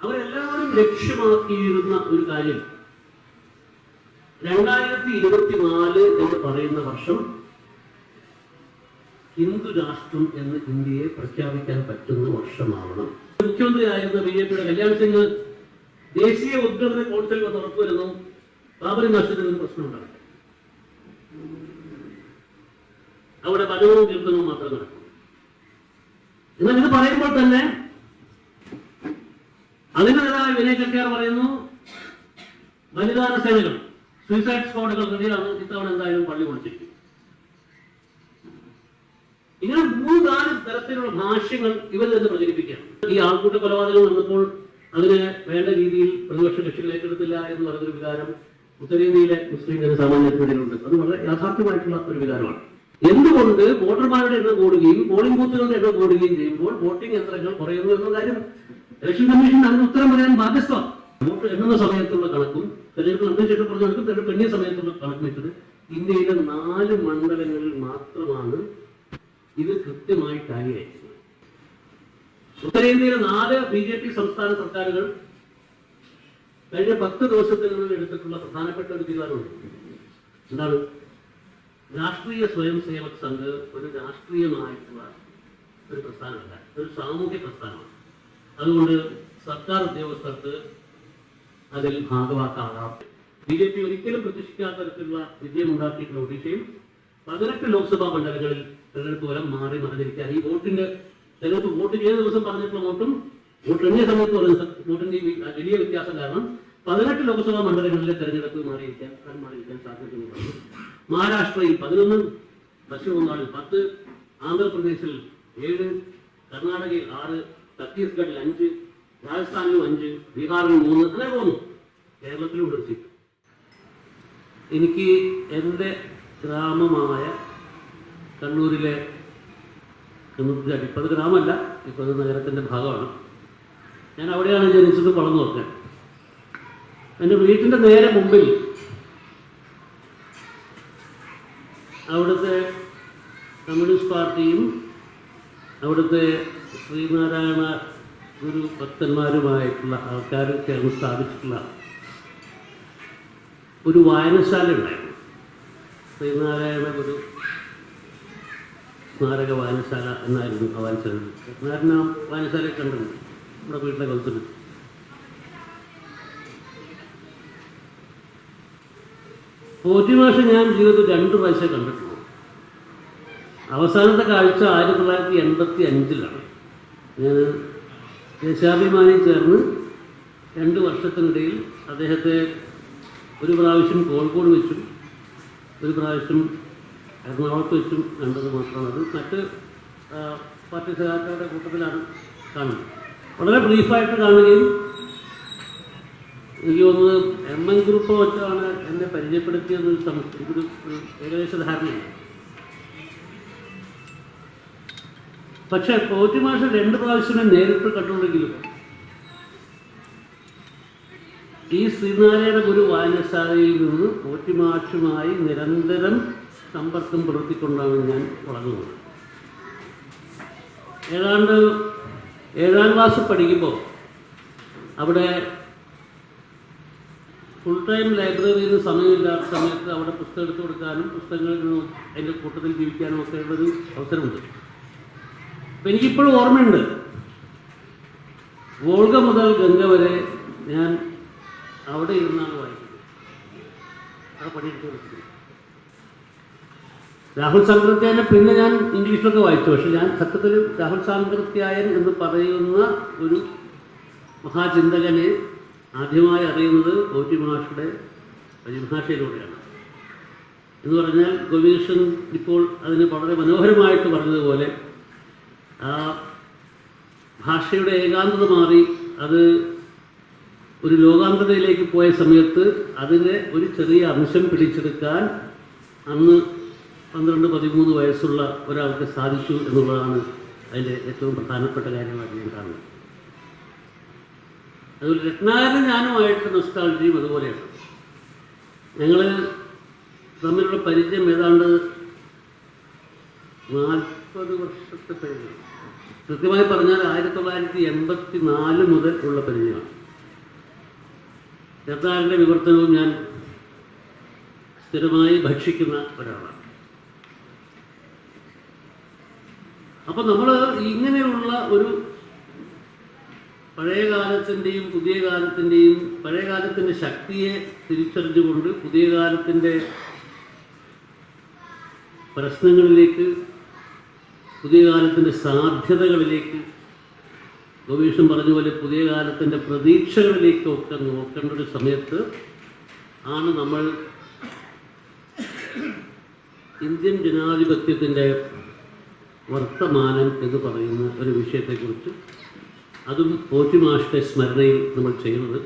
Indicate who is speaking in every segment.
Speaker 1: അവരെല്ലാവരും ലക്ഷ്യമാക്കിയിരുന്ന ഒരു കാര്യം 2024 എന്ന് പറയുന്ന വർഷം ഹിന്ദു രാഷ്ട്രം എന്ന് ഇന്ത്യയെ പ്രഖ്യാപിക്കാൻ പറ്റുന്ന വർഷമാവണം. മുഖ്യമന്ത്രിയായിരുന്ന BJP-യുടെ കല്യാൺ സിംഗ് ദേശീയ ഉദ്ഗ്രഥന കൗൺസിൽ വന്ന് ഉറപ്പുവരുന്നു ബാബറി മസ്ജിദിൽ നിന്ന് പ്രശ്നമുണ്ടാകും, അവിടെ ഭജനവും കീർത്തനവും മാത്രം നടക്കും. എന്നാൽ ഇത് പറയുമ്പോൾ തന്നെ അതിൻ്റെതായ വിനയ് കട്ടിയാർ പറയുന്നു ബലിദാന സേനകൾ സൂയിസൈഡ് സ്ക്വാഡുകൾക്കെതിരെയാണ് ഇത്തവണ എന്തായാലും പള്ളി പൊളിച്ചിരിക്കും. ഇങ്ങനെ 3-4 തരത്തിലുള്ള ഭാഷ്യങ്ങൾ ഇവർ തന്നെ പ്രചരിപ്പിക്കുകയാണ്. ഈ ആൾക്കൂട്ട കൊലപാതകം വന്നപ്പോൾ അതിന് വേണ്ട രീതിയിൽ പ്രതിപക്ഷ കക്ഷികൾ ഏറ്റെടുത്തില്ല എന്ന് പറയുന്നൊരു വികാരം ഉത്തരേന്ത്യയിലെ മുസ്ലിം ജനസാമാന്യത്തിനിടയിലുണ്ട്. അത് വളരെ യാഥാർത്ഥ്യമായിട്ടുള്ള ഒരു വികാരമാണ്. എന്തുകൊണ്ട് വോട്ടർമാരുടെ എണ്ണം കൂടുകയും പോളിംഗ് ബൂത്തുകളുടെ എണ്ണം കൂടുകയും ചെയ്യുമ്പോൾ വോട്ടിംഗ് യന്ത്രങ്ങൾ കുറയുന്നു എന്ന കാര്യം ഇലക്ഷൻ കമ്മീഷൻ അതിന് ഉത്തരം പറയാൻ ബാധ്യസ്ഥമാണ്. വോട്ട് എണ്ണുന്ന സമയത്തുള്ള കണക്കും തെരഞ്ഞെടുപ്പ് നിർദ്ദേശിച്ചിട്ട് പറഞ്ഞ കണക്കും തെരഞ്ഞെടുപ്പ് എണ്ണിയ സമയത്തുള്ള കണക്ക് വെച്ചത് ഇന്ത്യയിലെ 4 മണ്ഡലങ്ങളിൽ മാത്രമാണ് ഇത് കൃത്യമായി ടാലി അയക്കുന്നത്. ഉത്തരേന്ത്യയിലെ 4 BJP സംസ്ഥാന സർക്കാരുകൾ കഴിഞ്ഞ 10 ദിവസത്തിനുള്ളിൽ എടുത്തിട്ടുള്ള പ്രധാനപ്പെട്ട ഒരു തീരുമാനമുണ്ട്. എന്താണ്? രാഷ്ട്രീയ സ്വയം സേവക് സംഘ് ഒരു രാഷ്ട്രീയമായിട്ടുള്ള ഒരു പ്രസ്ഥാനമല്ല, ഒരു സാമൂഹ്യ പ്രസ്ഥാനമാണ്. അതുകൊണ്ട് സർക്കാർ ഉദ്യോഗസ്ഥർക്ക് അതിൽ ഭാഗവാക്കാകാം. BJP ഒരിക്കലും പ്രതീക്ഷിക്കാത്ത തരത്തിലുള്ള വിജയമുണ്ടാക്കിയിട്ടുള്ള ഒഡീഷയിൽ 18 ലോക്സഭാ മണ്ഡലങ്ങളിൽ തെരഞ്ഞെടുപ്പ് ഫലം മാറി മറിഞ്ഞിരിക്കാൻ ഈ തെരഞ്ഞെടുപ്പ് വോട്ട് ചെയ്ത ദിവസം പറഞ്ഞിട്ടുള്ള വോട്ടും വോട്ട് എണ്ണിയ സമയത്ത് പറഞ്ഞ വോട്ടിന്റെ വലിയ വ്യത്യാസം കാരണം 18 ലോക്സഭാ മണ്ഡലങ്ങളിലെ തെരഞ്ഞെടുപ്പ് മാറിയിരിക്കാൻ സാധ്യതയുണ്ട്. മഹാരാഷ്ട്രയിൽ 11, പശ്ചിമ ബംഗാളിൽ 10, ആന്ധ്രാപ്രദേശിൽ 7, കർണാടകയിൽ 6, ഛത്തീസ്ഗഡിൽ 5, രാജസ്ഥാനിലും 5, ബീഹാറിൽ 3, അങ്ങനെ പോകുന്നു. കേരളത്തിലും ഒരു സീറ്റ്. എനിക്ക് എൻ്റെ ഗ്രാമമായ കണ്ണൂരിലെ ഇപ്പം അത് ഗ്രാമമല്ല, ഇപ്പോൾ അത് നഗരത്തിൻ്റെ ഭാഗമാണ്. ഞാൻ അവിടെയാണ് ജനിച്ചത്, വളർന്നു നോക്കാൻ. എൻ്റെ വീട്ടിൻ്റെ നേരെ മുമ്പിൽ അവിടുത്തെ കമ്മ്യൂണിസ്റ്റ് പാർട്ടിയും അവിടുത്തെ ശ്രീനാരായണ ഗുരു ഭക്തന്മാരുമായിട്ടുള്ള ആൾക്കാർ ചേർന്ന് സ്ഥാപിച്ചിട്ടുള്ള ഒരു വായനശാല ഉണ്ടായിരുന്നു. ശ്രീനാരായണ ഗുരു സ്മാരക വായനശാല എന്നായിരുന്നു ആ വായനശാല. ഞാൻ ആ വായനശാലയെ കണ്ടിട്ടുണ്ട് നമ്മുടെ വീട്ടിലെ കൊലത്തിൽ. പോറ്റി മാഷ് ഞാൻ ജീവിതത്തിൽ 2 പ്രാവശ്യം കണ്ടിട്ടുള്ളൂ. അവസാനത്തെ കാഴ്ച 1985-ലാണ്. ഞാൻ ദേശാഭിമാനി ചേർന്ന് 2 വർഷത്തിനിടയിൽ അദ്ദേഹത്തെ ഒരു പ്രാവശ്യം കോഴിക്കോട് വെച്ചും ഒരു പ്രാവശ്യം എറണാകുളത്ത് വെച്ചും കണ്ടത് മാത്രമാണ്. അത് മറ്റ് പാർട്ടി സഹാക്കളുടെ കൂട്ടത്തിലാണ് കാണുന്നത്. വളരെ ബ്രീഫായിട്ട് കാണുകയും എനിക്ക് തോന്നുന്നത് MN ഗ്രൂപ്പ് വെച്ചാണ് എന്നെ പരിചയപ്പെടുത്തിയത്. ഒരു ഏകദേശ ധാരണയാണ്. പക്ഷേ പോറ്റി മാഷ് 2 പ്രാവശ്യമേ നേരിട്ട് കണ്ടുണ്ടെങ്കിലും ഈ ശ്രീനാരായണ ഗുരു വായനശാലയിൽ നിന്ന് പോറ്റി മാഷുമായി നിരന്തരം സമ്പർക്കം പുലർത്തിക്കൊണ്ടാണ് ഞാൻ വളർന്നത്. ഏതാണ്ട് 7ാം ക്ലാസ് പഠിക്കുമ്പോൾ അവിടെ ഫുൾ ടൈം ലൈബ്രറിയിൽ നിന്ന് സമയമില്ലാത്ത സമയത്ത് അവിടെ പുസ്തകം എടുത്തു കൊടുക്കാനും പുസ്തകങ്ങളിൽ നിന്ന് അതിൻ്റെ കൂട്ടത്തിൽ ജീവിക്കാനും ഒക്കെ ഉള്ളൊരു അവസരമുണ്ട്. അപ്പം എനിക്കിപ്പോഴും ഓർമ്മയുണ്ട്, വോൾഗ മുതൽ ഗംഗ വരെ ഞാൻ അവിടെ ഇരുന്നാണ് വായിക്കുന്നത്. ആ പണിയെടുത്ത് കൊടുക്കുന്നത്. രാഹുൽ സാങ്കൃത്യായനെ പിന്നെ ഞാൻ ഇംഗ്ലീഷിലൊക്കെ വായിച്ചു. പക്ഷെ ഞാൻ സത്യത്തിൽ രാഹുൽ സാങ്കൃത്യായൻ എന്ന് പറയുന്ന ഒരു മഹാചിന്തകനെ ആദ്യമായി അറിയുന്നത് പോറ്റി മാഷുടെ പരിഭാഷയിലൂടെയാണ്. എന്ന് പറഞ്ഞാൽ ഗോപീകൃഷ്ണൻ ഇപ്പോൾ അതിന് വളരെ മനോഹരമായിട്ട് പറഞ്ഞതുപോലെ ആ ഭാഷയുടെ ഏകാന്തത മാറി അത് ഒരു ലോകാന്തതയിലേക്ക് പോയ സമയത്ത് അതിനെ ഒരു ചെറിയ അംശം പിടിച്ചെടുക്കാൻ അന്ന് 12-13 വയസ്സുള്ള ഒരാൾക്ക് സാധിച്ചു എന്നുള്ളതാണ് അതിൻ്റെ ഏറ്റവും പ്രധാനപ്പെട്ട കാര്യമായിട്ട് ഞാൻ കാണുന്നത്. അതുപോലെ രത്നാകരൻ ഞാനുമായിട്ട് നൊസ്റ്റാൾജിയും അതുപോലെയാണ്. ഞങ്ങൾ തമ്മിലുള്ള പരിചയം ഏതാണ്ട് 40 വർഷത്തെ പരിചയം. കൃത്യമായി പറഞ്ഞാൽ 1984 മുതൽ ഉള്ള പരിചയമാണ്. 24-ന്റെ വിവർത്തനവും ഞാൻ സ്ഥിരമായി ഭക്ഷിക്കുന്ന ഒരാളാണ്. അപ്പം നമ്മൾ ഇങ്ങനെയുള്ള ഒരു പഴയ കാലത്തിൻ്റെയും പുതിയ കാലത്തിൻ്റെയും പഴയ കാലത്തിൻ്റെ ശക്തിയെ തിരിച്ചറിഞ്ഞുകൊണ്ട് പുതിയ കാലത്തിൻ്റെ പ്രശ്നങ്ങളിലേക്ക്, പുതിയ കാലത്തിൻ്റെ സാധ്യതകളിലേക്ക്, ഗവേഷണം പറഞ്ഞ പോലെ പുതിയ കാലത്തിൻ്റെ പ്രതീക്ഷകളിലേക്കൊക്കെ നോക്കേണ്ട ഒരു സമയത്ത് ആണ് നമ്മൾ ഇന്ത്യൻ ജനാധിപത്യത്തിൻ്റെ വർത്തമാനം എന്ന് പറയുന്ന ഒരു വിഷയത്തെക്കുറിച്ച്, അതും പോറ്റി മാഷ്ടെ സ്മരണയിൽ നമ്മൾ ചെയ്യുന്നത്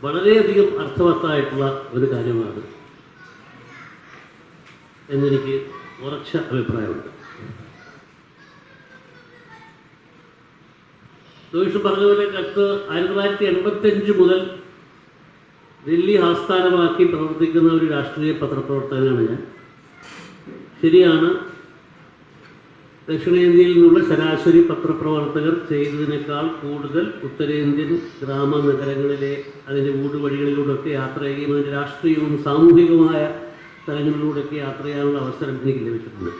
Speaker 1: വളരെയധികം അർത്ഥവത്തായിട്ടുള്ള ഒരു കാര്യമാണ് എന്നെനിക്ക് ഉറച്ച അഭിപ്രായമുണ്ട്. ജോയിഷ് പറഞ്ഞ പോലെ 1985 മുതൽ ദില്ലി ആസ്ഥാനമാക്കി പ്രവർത്തിക്കുന്ന ഒരു രാഷ്ട്രീയ പത്രപ്രവർത്തകനാണ് ഞാൻ. ശരിയാണ്, ദക്ഷിണേന്ത്യയിൽ നിന്നുള്ള ശരാശരി പത്രപ്രവർത്തകർ ചെയ്തതിനേക്കാൾ കൂടുതൽ ഉത്തരേന്ത്യൻ ഗ്രാമനഗരങ്ങളിലെ അതിൻ്റെ ഊടുവഴികളിലൂടെയൊക്കെ യാത്ര ചെയ്യുകയും അതിൻ്റെ രാഷ്ട്രീയവും സാമൂഹികമായ സ്ഥലങ്ങളിലൂടെയൊക്കെ യാത്ര ചെയ്യാനുള്ള അവസരം എനിക്ക് ലഭിച്ചിട്ടുണ്ട്.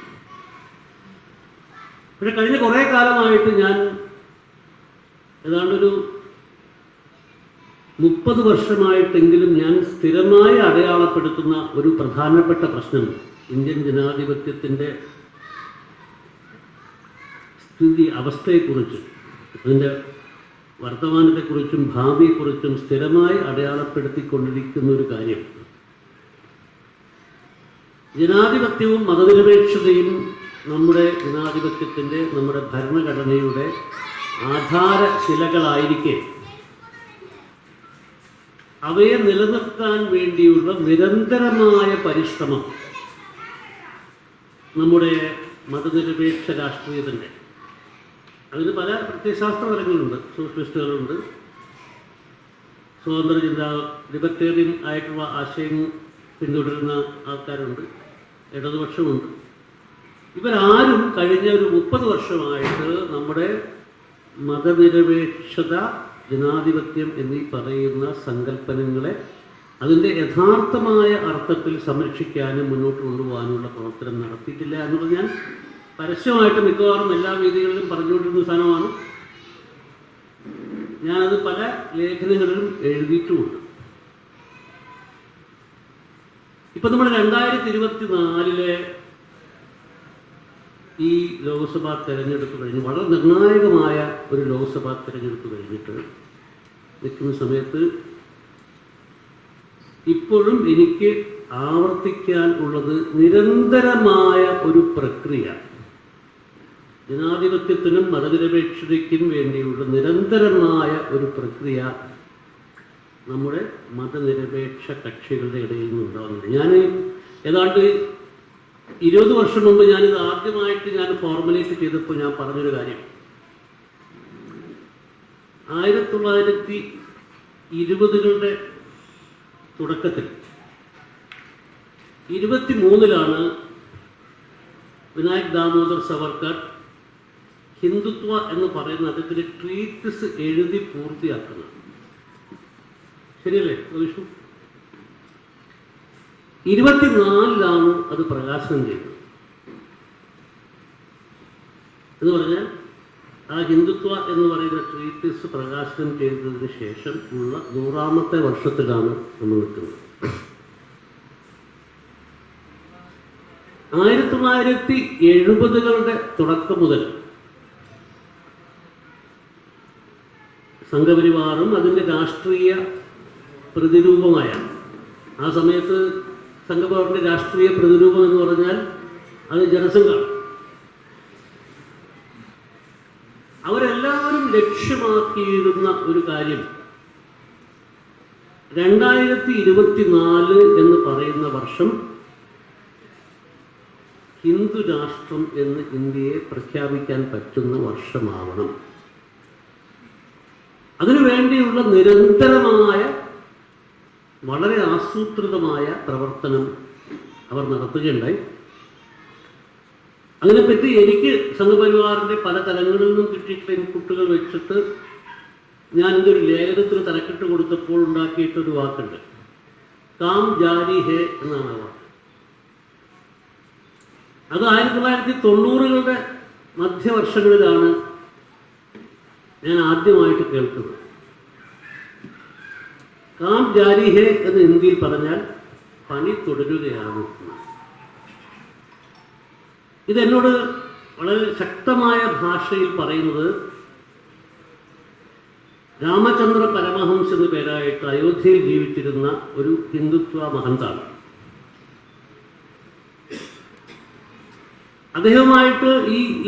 Speaker 1: പക്ഷെ കഴിഞ്ഞ കുറേ കാലമായിട്ട് ഞാൻ ഏതാണ്ടൊരു 30 വർഷമായിട്ടെങ്കിലും ഞാൻ സ്ഥിരമായി അടയാളപ്പെടുത്തുന്ന ഒരു പ്രധാനപ്പെട്ട പ്രശ്നം ഇന്ത്യൻ ജനാധിപത്യത്തിൻ്റെ സ്ഥിതി, അവസ്ഥയെക്കുറിച്ച്, അതിൻ്റെ വർത്തമാനത്തെക്കുറിച്ചും ഭാവിയെക്കുറിച്ചും സ്ഥിരമായി അടയാളപ്പെടുത്തിക്കൊണ്ടിരിക്കുന്ന ഒരു കാര്യം, ജനാധിപത്യവും മതനിരപേക്ഷതയും നമ്മുടെ ജനാധിപത്യത്തിൻ്റെ, നമ്മുടെ ഭരണഘടനയുടെ ആധാരശിലകളായിരിക്കെ അവയെ നിലനിർത്താൻ വേണ്ടിയുള്ള നിരന്തരമായ പരിശ്രമം നമ്മുടെ മതനിരപേക്ഷ രാഷ്ട്രീയത്തിൻ്റെ, അതിന് പല പ്രത്യയശാസ്ത്ര തലങ്ങളുണ്ട്. സോഷ്യലിസ്റ്റുകളുണ്ട്, സ്വതന്ത്ര ചിന്താ ലിബർട്ടേറിയൻ ആയിട്ടുള്ള ആശയം പിന്തുടരുന്ന ആൾക്കാരുണ്ട്, ഇടതുപക്ഷമുണ്ട്. ഇവരാരും കഴിഞ്ഞ ഒരു 30 വർഷമായിട്ട് നമ്മുടെ മതനിരപേക്ഷത, ജനാധിപത്യം എന്നീ പറയുന്ന സങ്കല്പനങ്ങളെ അതിൻ്റെ യഥാർത്ഥമായ അർത്ഥത്തിൽ സംരക്ഷിക്കാനും മുന്നോട്ട് കൊണ്ടുപോകാനുള്ള പ്രവർത്തനം നടത്തിയിട്ടില്ല എന്നുള്ളത് ഞാൻ പരസ്യമായിട്ട് മിക്കവാറും എല്ലാ വേദികളിലും പറഞ്ഞുകൊണ്ടിരുന്ന സാധനമാണ്. ഞാനത് പല ലേഖനങ്ങളിലും എഴുതിയിട്ടുമുണ്ട്. ഇപ്പം നമ്മൾ 2024 ഈ ലോക്സഭാ തെരഞ്ഞെടുപ്പ് കഴിഞ്ഞ്, വളരെ നിർണായകമായ ഒരു ലോക്സഭാ തെരഞ്ഞെടുപ്പ് കഴിഞ്ഞിട്ട് നിൽക്കുന്ന സമയത്ത് ഇപ്പോഴും എനിക്ക് ആവർത്തിക്കാൻ ഉള്ളത് നിരന്തരമായ ഒരു പ്രക്രിയ, ജനാധിപത്യത്തിനും മതനിരപേക്ഷതയ്ക്കും വേണ്ടിയുള്ള നിരന്തരമായ ഒരു പ്രക്രിയ നമ്മുടെ മതനിരപേക്ഷ കക്ഷികളുടെ ഇടയിൽ നിന്നുണ്ടാകുന്നുണ്ട്. ഞാൻ ഏതാണ്ട് 20 വർഷം മുമ്പ് ഞാനിത് ആദ്യമായിട്ട് ഞാൻ ഫോർമുലേറ്റ് ചെയ്തപ്പോൾ ഞാൻ പറഞ്ഞൊരു കാര്യം, 1920കളുടെ തുടക്കത്തിൽ 23-ലാണ് വിനായക് ദാമോദർ സവർക്കർ ഹിന്ദുത്വ എന്ന് പറയുന്ന അദ്ദേഹത്തിൻ്റെ ട്രീറ്റിസ് എഴുതി പൂർത്തിയാക്കുന്നത്. ശരിയല്ലേ വിഷ്ണു? 24-ലാണ് അത് പ്രകാശനം ചെയ്തത്. എന്ന് പറഞ്ഞാൽ ആ ഹിന്ദുത്വ എന്ന് പറയുന്ന ട്രീറ്റിസ് പ്രകാശനം ചെയ്തതിന് ശേഷം ഉള്ള 100ാമത്തെ വർഷത്തിലാണ് നമ്മൾ നിൽക്കുന്നത്. 1970കളുടെ തുടക്കം മുതൽ സംഘപരിവാറും അതിൻ്റെ രാഷ്ട്രീയ പ്രതിരൂപമായ, ആ സമയത്ത് സംഘപരിവാറിൻ്റെ രാഷ്ട്രീയ പ്രതിരൂപം എന്ന് പറഞ്ഞാൽ അത് ജനസംഘമാണ്. അവരെല്ലാവരും ലക്ഷ്യമാക്കിയിരുന്ന ഒരു കാര്യം 2024 എന്ന് പറയുന്ന വർഷം ഹിന്ദു രാഷ്ട്രം എന്ന് ഇന്ത്യയെ പ്രഖ്യാപിക്കാൻ പറ്റുന്ന വർഷമാവണം. അതിനുവേണ്ടിയുള്ള നിരന്തരമായ, വളരെ ആസൂത്രിതമായ പ്രവർത്തനം അവർ നടത്തുകയുണ്ടായി. അതിനെപ്പറ്റി എനിക്ക് സംഘപരിവാറിൻ്റെ പല തലങ്ങളിൽ നിന്നും കിട്ടിയിട്ടുള്ള ഇൻപുട്ടുകൾ വെച്ചിട്ട് ഞാൻ ഇതൊരു ലേഖനത്തിന് തലക്കെട്ട് കൊടുത്തപ്പോൾ ഉണ്ടാക്കിയിട്ടൊരു വാക്കുണ്ട്, കാം ജാരി ഹേ എന്നാണ് ആ വാക്ക്. അത് 1990-കളുടെ മധ്യവർഷങ്ങളിലാണ് ഞാൻ ആദ്യമായിട്ട് കേൾക്കുന്നത്. കാം ജാരി ഹേ എന്ന് ഹിന്ദിയിൽ പറഞ്ഞാൽ പണി തുടരുകയാണ്. ഇതെന്നോട് വളരെ ശക്തമായ ഭാഷയിൽ പറയുന്നത് രാമചന്ദ്ര പരമഹംസ എന്ന പേരായിട്ട് അയോധ്യയിൽ ജീവിച്ചിരുന്ന ഒരു ഹിന്ദുത്വ മഹന്താണ്. അദ്ദേഹവുമായിട്ട്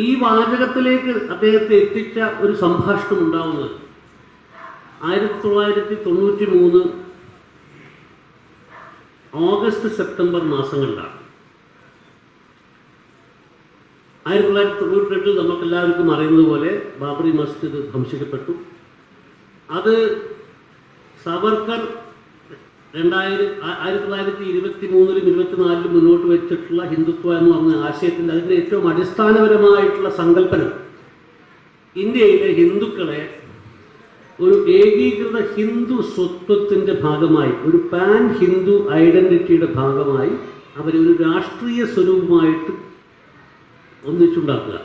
Speaker 1: ഈ വാചകത്തിലേക്ക് അദ്ദേഹത്തെ എത്തിച്ച ഒരു സംഭാഷണം ഉണ്ടാവുന്നത് 1993 ഓഗസ്റ്റ് സെപ്റ്റംബർ മാസങ്ങളിലാണ്. 1998 നമുക്കെല്ലാവർക്കും അറിയുന്നത് പോലെ ബാബറി മസ്ജിദ് ധ്വംസിക്കപ്പെട്ടു. അത് സവർക്കർ 1923-ലും 24-ലും മുന്നോട്ട് വെച്ചിട്ടുള്ള ഹിന്ദുത്വ എന്ന് പറഞ്ഞ ആശയത്തിൻ്റെ അതിൻ്റെ ഏറ്റവും അടിസ്ഥാനപരമായിട്ടുള്ള സങ്കല്പന ഇന്ത്യയിലെ ഹിന്ദുക്കളെ ഒരു ഏകീകൃത ഹിന്ദു സ്വത്വത്തിൻ്റെ ഭാഗമായി, ഒരു പാൻ ഹിന്ദു ഐഡൻറ്റിറ്റിയുടെ ഭാഗമായി അവരെ ഒരു രാഷ്ട്രീയ സ്വരൂപമായിട്ട് ഒന്നിച്ചുണ്ടാക്കുക.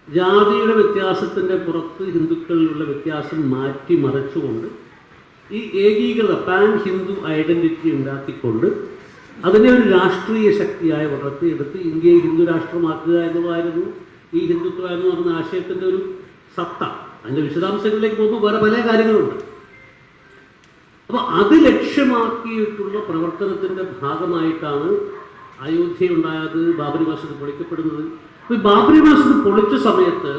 Speaker 1: ജാതിയുടെ വ്യത്യാസത്തിൻ്റെ പുറത്ത് ഹിന്ദുക്കളിലുള്ള വ്യത്യാസം മാറ്റി മറിച്ചുകൊണ്ട് ഈ ഏകീകൃത പാൻ ഹിന്ദു ഐഡൻറ്റിറ്റി ഉണ്ടാക്കിക്കൊണ്ട് അതിനെ ഒരു രാഷ്ട്രീയ ശക്തിയായി വളർത്തിയെടുത്ത് ഇന്ത്യയെ ഹിന്ദു രാഷ്ട്രമാക്കുക എന്നതായിരുന്നു ഈ ഹിന്ദുത്വ എന്ന് പറഞ്ഞ ആശയത്തിൻ്റെ ഒരു സത്ത. അതിൻ്റെ വിശദാംശങ്ങളിലേക്ക് പോകുമ്പോൾ വേറെ പല കാര്യങ്ങളുണ്ട്. അപ്പോൾ അത് ലക്ഷ്യമാക്കിയിട്ടുള്ള പ്രവർത്തനത്തിൻ്റെ ഭാഗമായിട്ടാണ് അയോധ്യ ഉണ്ടായത്, ബാബരി മസ്ജിദ് പൊളിക്കപ്പെടുന്നത്. അപ്പോൾ ബാബരി മസ്ജിദ് പൊളിച്ച സമയത്ത്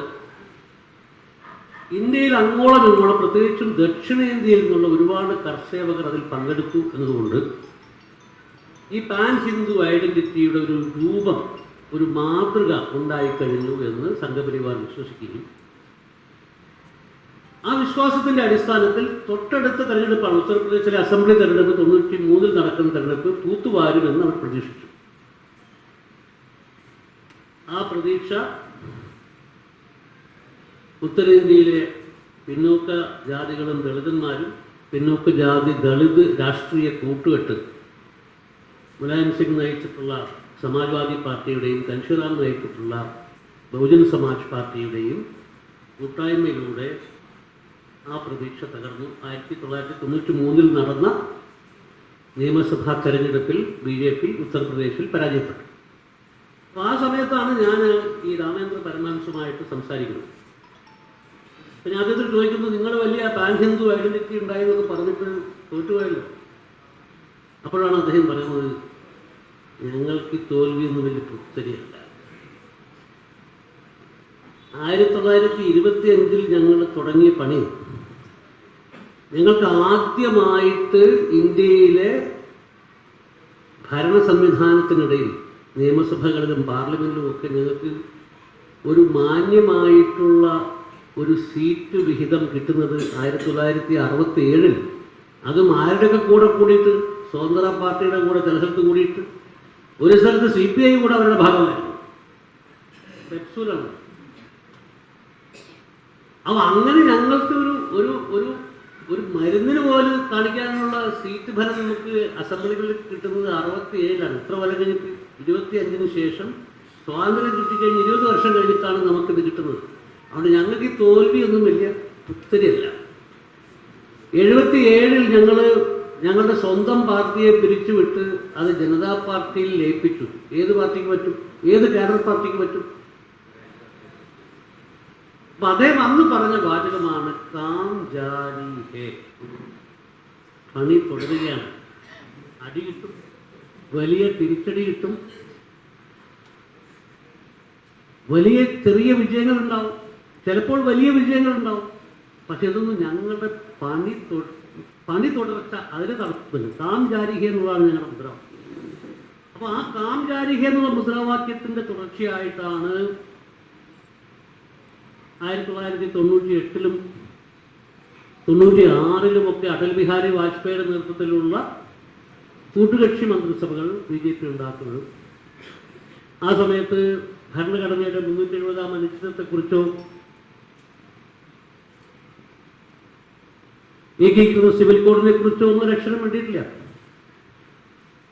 Speaker 1: ഇന്ത്യയിൽ അങ്ങോളം ഇങ്ങോളം പ്രത്യേകിച്ചും ദക്ഷിണേന്ത്യയിൽ നിന്നുള്ള ഒരുപാട് കർഷകർ അതിൽ പങ്കെടുത്തു എന്നതുകൊണ്ട് ഈ പാൻ ഹിന്ദു ഐഡൻറ്റിറ്റിയുടെ ഒരു രൂപം, ഒരു മാതൃക ഉണ്ടായിക്കഴിഞ്ഞു എന്ന് സംഘപരിവാർ വിശ്വസിക്കുകയും ആ വിശ്വാസത്തിൻ്റെ അടിസ്ഥാനത്തിൽ തൊട്ടടുത്ത തെരഞ്ഞെടുപ്പാണ് ഉത്തർപ്രദേശിലെ അസംബ്ലി തെരഞ്ഞെടുപ്പ് 93-ൽ നടക്കുന്ന തെരഞ്ഞെടുപ്പ് തൂത്തുവാരുമെന്ന് അവർ പ്രതീക്ഷിച്ചു. ആ പ്രതീക്ഷ ഉത്തരേന്ത്യയിലെ പിന്നോക്ക ജാതികളും ദളിതന്മാരും പിന്നോക്ക ജാതി ദളിത് രാഷ്ട്രീയ കൂട്ടുകെട്ട് മുലായം സിംഗ് നയിച്ചിട്ടുള്ള സമാജ്വാദി പാർട്ടിയുടെയും ഘൻഷിറാം നയിച്ചിട്ടുള്ള ബഹുജൻ സമാജ് പാർട്ടിയുടെയും കൂട്ടായ്മയിലൂടെ ആ പ്രതീക്ഷ തകർന്നു. 1993-ൽ നടന്ന നിയമസഭാ തെരഞ്ഞെടുപ്പിൽ BJP ഉത്തർപ്രദേശിൽ പരാജയപ്പെട്ടു. അപ്പോൾ ആ സമയത്താണ് ഞാൻ ഈ രാമേന്ദ്ര പരമഹംസുമായിട്ട് സംസാരിക്കുന്നത്. അപ്പം ഞാൻ അദ്ദേഹത്തിൽ ചോദിക്കുന്നത്, നിങ്ങൾ വലിയ പാൻ ഹിന്ദു ഐഡൻറ്റിറ്റി ഉണ്ടായെന്നൊക്കെ പറഞ്ഞിട്ട് തോറ്റുപോയല്ലോ. അപ്പോഴാണ് അദ്ദേഹം പറയുന്നത്, ഞങ്ങൾക്ക് തോൽവിയൊന്നും വലിയ പുത്തരിയല്ല. 1925-ൽ ഞങ്ങൾ തുടങ്ങിയ പണി ഞങ്ങൾക്ക് ആദ്യമായിട്ട് ഇന്ത്യയിലെ ഭരണ സംവിധാനത്തിനിടയിൽ നിയമസഭകളിലും പാർലമെൻറ്റിലും ഒക്കെ ഞങ്ങൾക്ക് ഒരു മാന്യമായിട്ടുള്ള ഒരു സീറ്റ് വിഹിതം കിട്ടുന്നത് 1967-ൽ. അതും ആരുടെയൊക്കെ കൂടെ കൂടിയിട്ട്, സ്വതന്ത്ര പാർട്ടിയുടെ കൂടെ ചില സ്ഥലത്ത് കൂടിയിട്ട്, ഒരു സ്ഥലത്ത് CPI കൂടെ അവരുടെ ഭാഗമായിരുന്നു. പെപ്സൂലാണ്. അപ്പോൾ അങ്ങനെ ഞങ്ങൾക്ക് ഒരു മരുന്നിന് പോലും കാണിക്കാനുള്ള സീറ്റ് ഫലം നമുക്ക് അസംബ്ലികളിൽ കിട്ടുന്നത് 67-ലാണ്. ഇത്ര കൊല്ലം കഴിഞ്ഞിട്ട് 25-ന് ശേഷം സ്വാതന്ത്ര്യം കിട്ടിക്കഴിഞ്ഞ് 20 വർഷം കഴിഞ്ഞിട്ടാണ് നമുക്കിത് കിട്ടുന്നത്. അതുകൊണ്ട് ഞങ്ങൾക്ക് ഈ തോൽവിയൊന്നും വലിയ പുത്തരിയല്ല. 77-ൽ ഞങ്ങളുടെ സ്വന്തം പാർട്ടിയെ പിരിച്ചുവിട്ട് അത് ജനതാ പാർട്ടിയിൽ ലയിപ്പിച്ചു. ഏത് പാർട്ടിക്ക് പറ്റും? ഏത് കേഡർ പാർട്ടിക്ക് പറ്റും? അപ്പം അദ്ദേഹം അന്ന് പറഞ്ഞ വാചകമാണ് കാം ജാരി ഹേ, പണി തുടരുകയാണ്. അടി കിട്ടും, വലിയ തിരിച്ചടി കിട്ടും, വലിയ ചെറിയ വിജയങ്ങളുണ്ടാവും, ചിലപ്പോൾ വലിയ വിജയങ്ങളുണ്ടാവും. പക്ഷെ ഇതൊന്നും ഞങ്ങളുടെ പണി തുടർച്ച അതിന് തടസ്സമില്ല. കാം ജാരി ഹേ എന്നുള്ളതാണ് ഞങ്ങളുടെ മുദ്രാവാക്യം. അപ്പോൾ ആ കാം ജാരി ഹേ എന്നുള്ള മുദ്രാവാക്യത്തിൻ്റെ തുടർച്ചയായിട്ടാണ് 1998-ലും 96-ലും ഒക്കെ അടൽ ബിഹാരി വാജ്പേയിയുടെ നേതൃത്വത്തിലുള്ള കൂട്ടുകക്ഷി മന്ത്രിസഭകൾ BJP ഉണ്ടാക്കുന്നത്. ആ സമയത്ത് ഭരണഘടനയുടെ 370 അനുച്ഛേദത്തെക്കുറിച്ചോ ഏകീകൃത സിവിൽ കോഡിനെ കുറിച്ചോ ഒന്നും അക്ഷരം വേണ്ടിയിട്ടില്ല.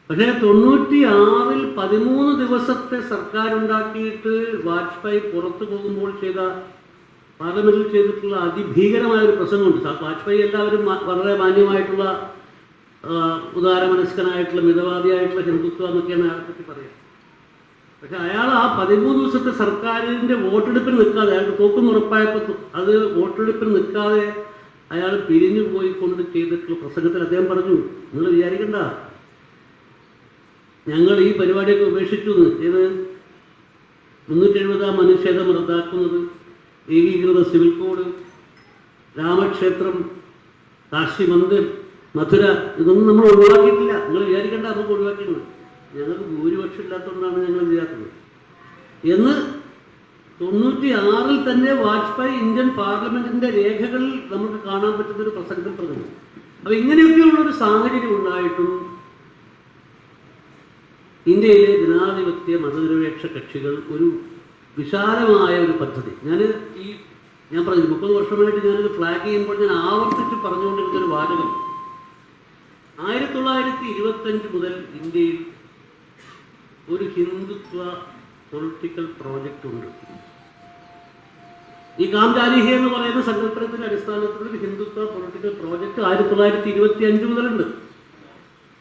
Speaker 1: പക്ഷേ 96-ൽ 13 ദിവസത്തെ സർക്കാർ ഉണ്ടാക്കിയിട്ട് വാജ്പേയി പുറത്തു പോകുമ്പോൾ പാർലമെന്റിൽ ചെയ്തിട്ടുള്ള അതിഭീകരമായ ഒരു പ്രസംഗമുണ്ട്. വാജ്പേയി എല്ലാവരും വളരെ മാന്യമായിട്ടുള്ള ഉദാരമനസ്കനായിട്ടുള്ള മിതവാദിയായിട്ടുള്ള ഹിന്ദുത്വം എന്നൊക്കെയാണ് അയാളെ പറ്റി പറയുക. പക്ഷെ അയാൾ ആ 13 ദിവസത്തെ സർക്കാരിൻ്റെ വോട്ടെടുപ്പിൽ നിൽക്കാതെ, അയാൾക്ക് തോക്കുന്ന ഉറപ്പായപ്പോൾ അത് വോട്ടെടുപ്പിൽ നിൽക്കാതെ അയാൾ പിരിഞ്ഞു പോയിക്കൊണ്ട് ചെയ്തിട്ടുള്ള പ്രസംഗത്തിൽ അദ്ദേഹം പറഞ്ഞു, നിങ്ങൾ വിചാരിക്കണ്ട ഞങ്ങൾ ഈ പരിപാടിയൊക്കെ ഉപേക്ഷിച്ചു. ഏത് 370 അനുച്ഛേദം റദ്ദാക്കുന്നത്, ഏകീകൃത സിവിൽ കോഡ്, രാമക്ഷേത്രം, കാശി മന്ദിർ, മധുര, ഇതൊന്നും നമ്മൾ ഒഴിവാക്കിയിട്ടില്ല. നിങ്ങൾ വിചാരിക്കേണ്ട നമുക്ക് ഒഴിവാക്കിയിട്ടുണ്ട്. ഞങ്ങൾക്ക് ഭൂരിപക്ഷം ഇല്ലാത്തതുകൊണ്ടാണ് ഞങ്ങൾ ചെയ്യാത്തത് എന്ന് 96-ൽ തന്നെ വാജ്പേയി ഇന്ത്യൻ പാർലമെന്റിന്റെ രേഖകളിൽ നമുക്ക് കാണാൻ പറ്റുന്നൊരു പ്രസംഗത്തിൽ പറഞ്ഞു. അപ്പൊ ഇങ്ങനെയൊക്കെയുള്ളൊരു സാഹചര്യം ഉണ്ടായിട്ടും ഇന്ത്യയിലെ ജനാധിപത്യ മതനിരപേക്ഷ കക്ഷികൾ ഒരു വിശാലമായ ഒരു പദ്ധതി, ഞാൻ പറഞ്ഞു 30 വർഷമായിട്ട് ഞാനിത് ഫ്ലാഗ് ചെയ്യുമ്പോൾ ഞാൻ ആവർത്തിച്ച് പറഞ്ഞുകൊണ്ടിരുന്നൊരു വാചകം, 1925 മുതൽ ഇന്ത്യയിൽ ഒരു ഹിന്ദുത്വ പൊളിറ്റിക്കൽ പ്രോജക്റ്റ് ഉണ്ട്. ഈ കാംജാലിഹി എന്ന് പറയുന്ന സങ്കല്പത്തിന്റെ അടിസ്ഥാനത്തിൽ ഒരു ഹിന്ദുത്വ പൊളിറ്റിക്കൽ പ്രോജക്റ്റ് 1925 മുതലുണ്ട്.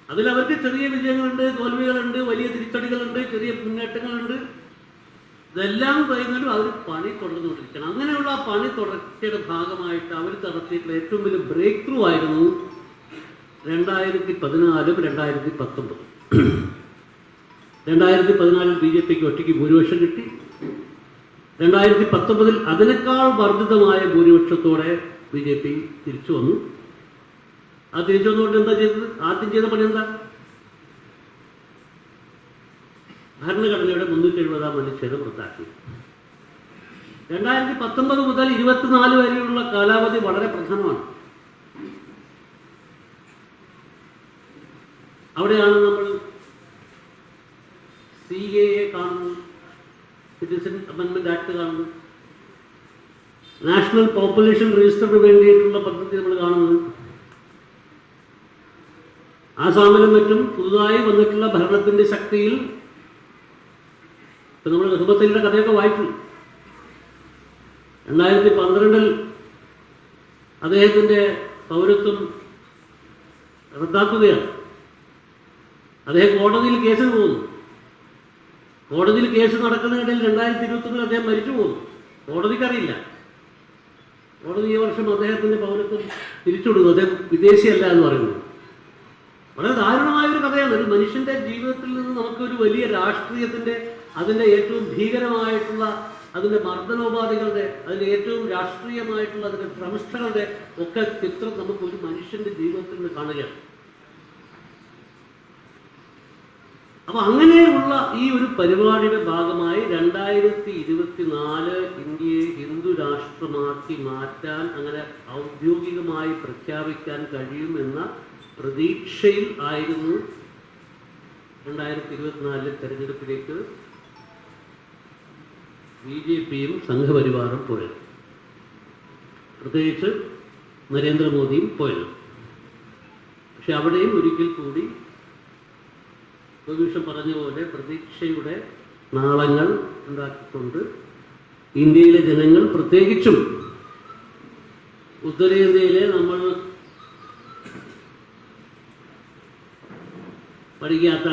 Speaker 1: അതിലവർക്ക് ചെറിയ വിജയങ്ങളുണ്ട്, തോൽവികളുണ്ട്, വലിയ തിരിച്ചടികളുണ്ട്, ചെറിയ മുന്നേറ്റങ്ങളുണ്ട്. ഇതെല്ലാം കഴിയുന്നതിലും അവർ പണി തുടർന്നുകൊണ്ടിരിക്കണം. അങ്ങനെയുള്ള ആ പണി തുടർച്ചയുടെ ഭാഗമായിട്ട് അവർ നടത്തിയിട്ടുള്ള ഏറ്റവും വലിയ ബ്രേക്ക് ത്രൂ ആയിരുന്നു 2014-ഉം 2019. 2014-ൽ BJPക്ക് ഒറ്റയ്ക്ക് ഭൂരിപക്ഷം കിട്ടി. 2019-ൽ അതിനേക്കാൾ വർദ്ധിതമായ ഭൂരിപക്ഷത്തോടെ BJP തിരിച്ചു വന്നു. ആ തിരിച്ചു വന്നുകൊണ്ട് എന്താ ചെയ്തത്? ആദ്യം ചെയ്ത പണി എന്താ? ഭരണഘടനയുടെ 370 അനുച്ഛേദം റദ്ദാക്കി. 2019 മുതൽ 24 വരെയുള്ള കാലാവധി വളരെ പ്രധാനമാണ്. അവിടെയാണ് നമ്മൾ CAA കാണുന്നത്, സിറ്റിസൺ അമെൻമെന്റ് ആക്ട് കാണുന്നത്, നാഷണൽ പോപ്പുലേഷൻ രജിസ്റ്ററിന് വേണ്ടിയിട്ടുള്ള പദ്ധതി നമ്മൾ കാണുന്നത്, ആസാമിലും മറ്റും പുതുതായി വന്നിട്ടുള്ള ഭരണത്തിന്റെ ശക്തിയിൽ ഇപ്പൊ നമ്മൾ റഹ്മത്തിന്റെ കഥയൊക്കെ വായിച്ചു. 2012-ൽ അദ്ദേഹത്തിന്റെ പൗരത്വം റദ്ദാക്കുകയാണ്. അദ്ദേഹം കോടതിയിൽ കേസിന് പോകുന്നു. കോടതിയിൽ കേസ് നടക്കുന്നതിനിടയിൽ 2021-ൽ അദ്ദേഹം മരിച്ചു പോകുന്നു. കോടതിക്കറിയില്ല. കോടതി ഈ വർഷം അദ്ദേഹത്തിന്റെ പൗരത്വം തിരിച്ചുവിടുന്നു. അദ്ദേഹം വിദേശിയല്ല എന്ന് പറയുന്നു. വളരെ ദാരുണമായൊരു കഥയാണ്. ഒരു മനുഷ്യന്റെ ജീവിതത്തിൽ നിന്ന് നമുക്കൊരു വലിയ രാഷ്ട്രീയത്തിന്റെ, അതിൻ്റെ ഏറ്റവും ഭീകരമായിട്ടുള്ള, അതിൻ്റെ മർദ്ദനോപാധികളുടെ, അതിൻ്റെ ഏറ്റവും രാഷ്ട്രീയമായിട്ടുള്ള അതിൻ്റെ ഭ്രമിഷ്ഠകളുടെ ഒക്കെ ചിത്രം നമുക്ക് ഒരു മനുഷ്യന്റെ ജീവിതത്തിൽ നിന്ന് കാണുകയാണ്. അപ്പൊ അങ്ങനെയുള്ള ഈ ഒരു പരിപാടിയുടെ ഭാഗമായി 2024 ഇന്ത്യയെ ഹിന്ദു രാഷ്ട്രമാക്കി മാറ്റാൻ, അങ്ങനെ ഔദ്യോഗികമായി പ്രഖ്യാപിക്കാൻ കഴിയുമെന്ന പ്രതീക്ഷയിൽ ആയിരുന്നു 2024 തെരഞ്ഞെടുപ്പിലേക്ക് BJPയും സംഘപരിവാറും പോയത്, പ്രത്യേകിച്ച് നരേന്ദ്രമോദിയും പോയത്. പക്ഷെ അവിടെയും ഒരിക്കൽ കൂടി ഭൂരിപക്ഷം പറഞ്ഞ പോലെ പ്രതീക്ഷയുടെ നാളങ്ങൾ ഉണ്ടാക്കിക്കൊണ്ട് ഇന്ത്യയിലെ ജനങ്ങൾ, പ്രത്യേകിച്ചും ഉത്തരേന്ത്യയിലെ നമ്മൾ പഠിക്കാത്ത,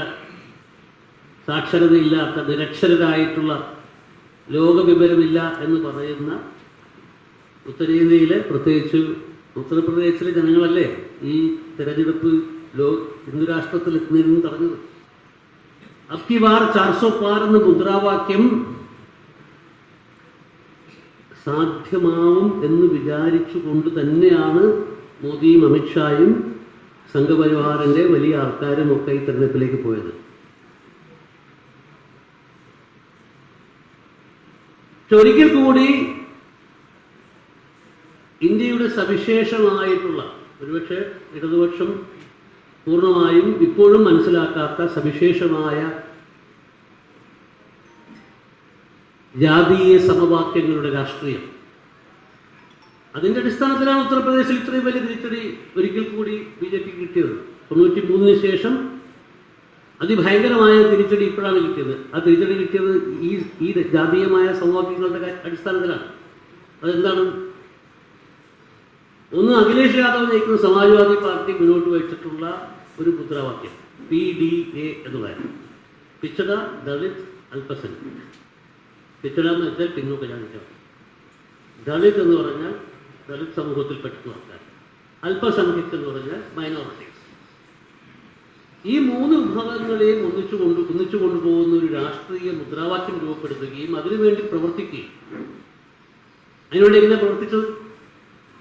Speaker 1: സാക്ഷരതയില്ലാത്ത, നിരക്ഷരരായിട്ടുള്ള, ലോകവിവരമില്ല എന്ന് പറയുന്ന ഉത്തരേന്ത്യയിലെ, പ്രത്യേകിച്ച് ഉത്തർപ്രദേശിലെ ജനങ്ങളല്ലേ ഈ തെരഞ്ഞെടുപ്പ് ഹിന്ദുരാഷ്ട്രത്തിൽ എത്തുന്നതിൽ നിന്ന് തടഞ്ഞത്. അബ്കി ബാർ 400 പാർ എന്ന മുദ്രാവാക്യം സാധ്യമാവും എന്ന് വിചാരിച്ചുകൊണ്ട് തന്നെയാണ് മോദിയും അമിത്ഷായും സംഘപരിവാറിന്റെ വലിയ ആൾക്കാരും ഒക്കെ ഈ തെരഞ്ഞെടുപ്പിലേക്ക് പോയത്. പക്ഷെ ഒരിക്കൽ കൂടി ഇന്ത്യയുടെ സവിശേഷമായിട്ടുള്ള, ഒരുപക്ഷെ ഇടതുപക്ഷം പൂർണ്ണമായും ഇപ്പോഴും മനസ്സിലാക്കാത്ത സവിശേഷമായ ജാതീയ സമവാക്യങ്ങളുടെ രാഷ്ട്രീയം. അതിൻ്റെ അടിസ്ഥാനത്തിലാണ് ഉത്തർപ്രദേശിൽ ഇത്രയും വലിയ തിരിച്ചടി ഒരിക്കൽ കൂടി BJP കിട്ടിയത്. 93-ന് ശേഷം അതിഭയങ്കരമായ തിരിച്ചടി ഇപ്പോഴാണ് കിട്ടിയത്. ആ തിരിച്ചടി കിട്ടിയത് ഈ ജാതീയമായ സമവാക്യങ്ങളുടെ അടിസ്ഥാനത്തിലാണ്. അതെന്താണ്? ഒന്ന്, അഖിലേഷ് യാദവ് നയിക്കുന്ന സമാജ്വാദി പാർട്ടി മുന്നോട്ട് വെച്ചിട്ടുള്ള ഒരു മുദ്രാവാക്യം PDA എന്നുള്ളതാണ്. പിച്ചട, ദളിത്, അല്പസംഖ്യക്. പിച്ചട എന്ന് വെച്ചാൽ പിന്നോക്ക ജാതിക്കാർ. ദളിത് എന്ന് പറഞ്ഞാൽ ദളിത് സമൂഹത്തിൽപ്പെട്ടിട്ടുള്ള ആൾക്കാർ. അല്പസംഖ്യക് എന്ന് പറഞ്ഞാൽ മൈനോറിറ്റീസ്. ഈ 3 വിഭാഗങ്ങളെയും ഒന്നിച്ചു കൊണ്ടുപോകുന്ന ഒരു രാഷ്ട്രീയ മുദ്രാവാക്യം രൂപപ്പെടുത്തുകയും അതിനുവേണ്ടി പ്രവർത്തിക്കുകയും. അതിനുവേണ്ടി എങ്ങനെ പ്രവർത്തിച്ചത്?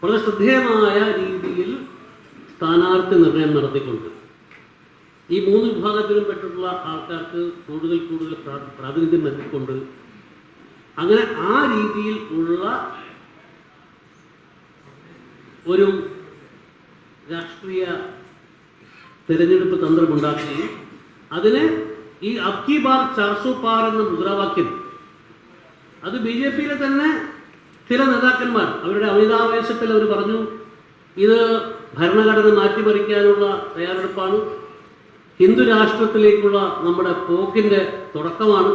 Speaker 1: വളരെ ശ്രദ്ധേയമായ രീതിയിൽ സ്ഥാനാർത്ഥി നിർണയം നടത്തിക്കൊണ്ട് ഈ 3 വിഭാഗത്തിലും പെട്ടിട്ടുള്ള ആൾക്കാർക്ക് കൂടുതൽ പ്രാതിനിധ്യം നൽകിക്കൊണ്ട് അങ്ങനെ ആ രീതിയിൽ ഉള്ള ഒരു രാഷ്ട്രീയ തിരഞ്ഞെടുപ്പ് തന്ത്രമുണ്ടാക്കുകയും അതിനെ ഈ അബ്കി ബാർ 400 പാർ എന്ന മുദ്രാവാക്യം അത് BJPയിലെ തന്നെ ചില നേതാക്കന്മാർ അവരുടെ അമിതാവേശത്തിൽ അവർ പറഞ്ഞു, ഇത് ഭരണഘടന മാറ്റിമറിക്കാനുള്ള തയ്യാറെടുപ്പാണ്, ഹിന്ദു രാഷ്ട്രത്തിലേക്കുള്ള നമ്മുടെ പോക്കിൻ്റെ തുടക്കമാണ്,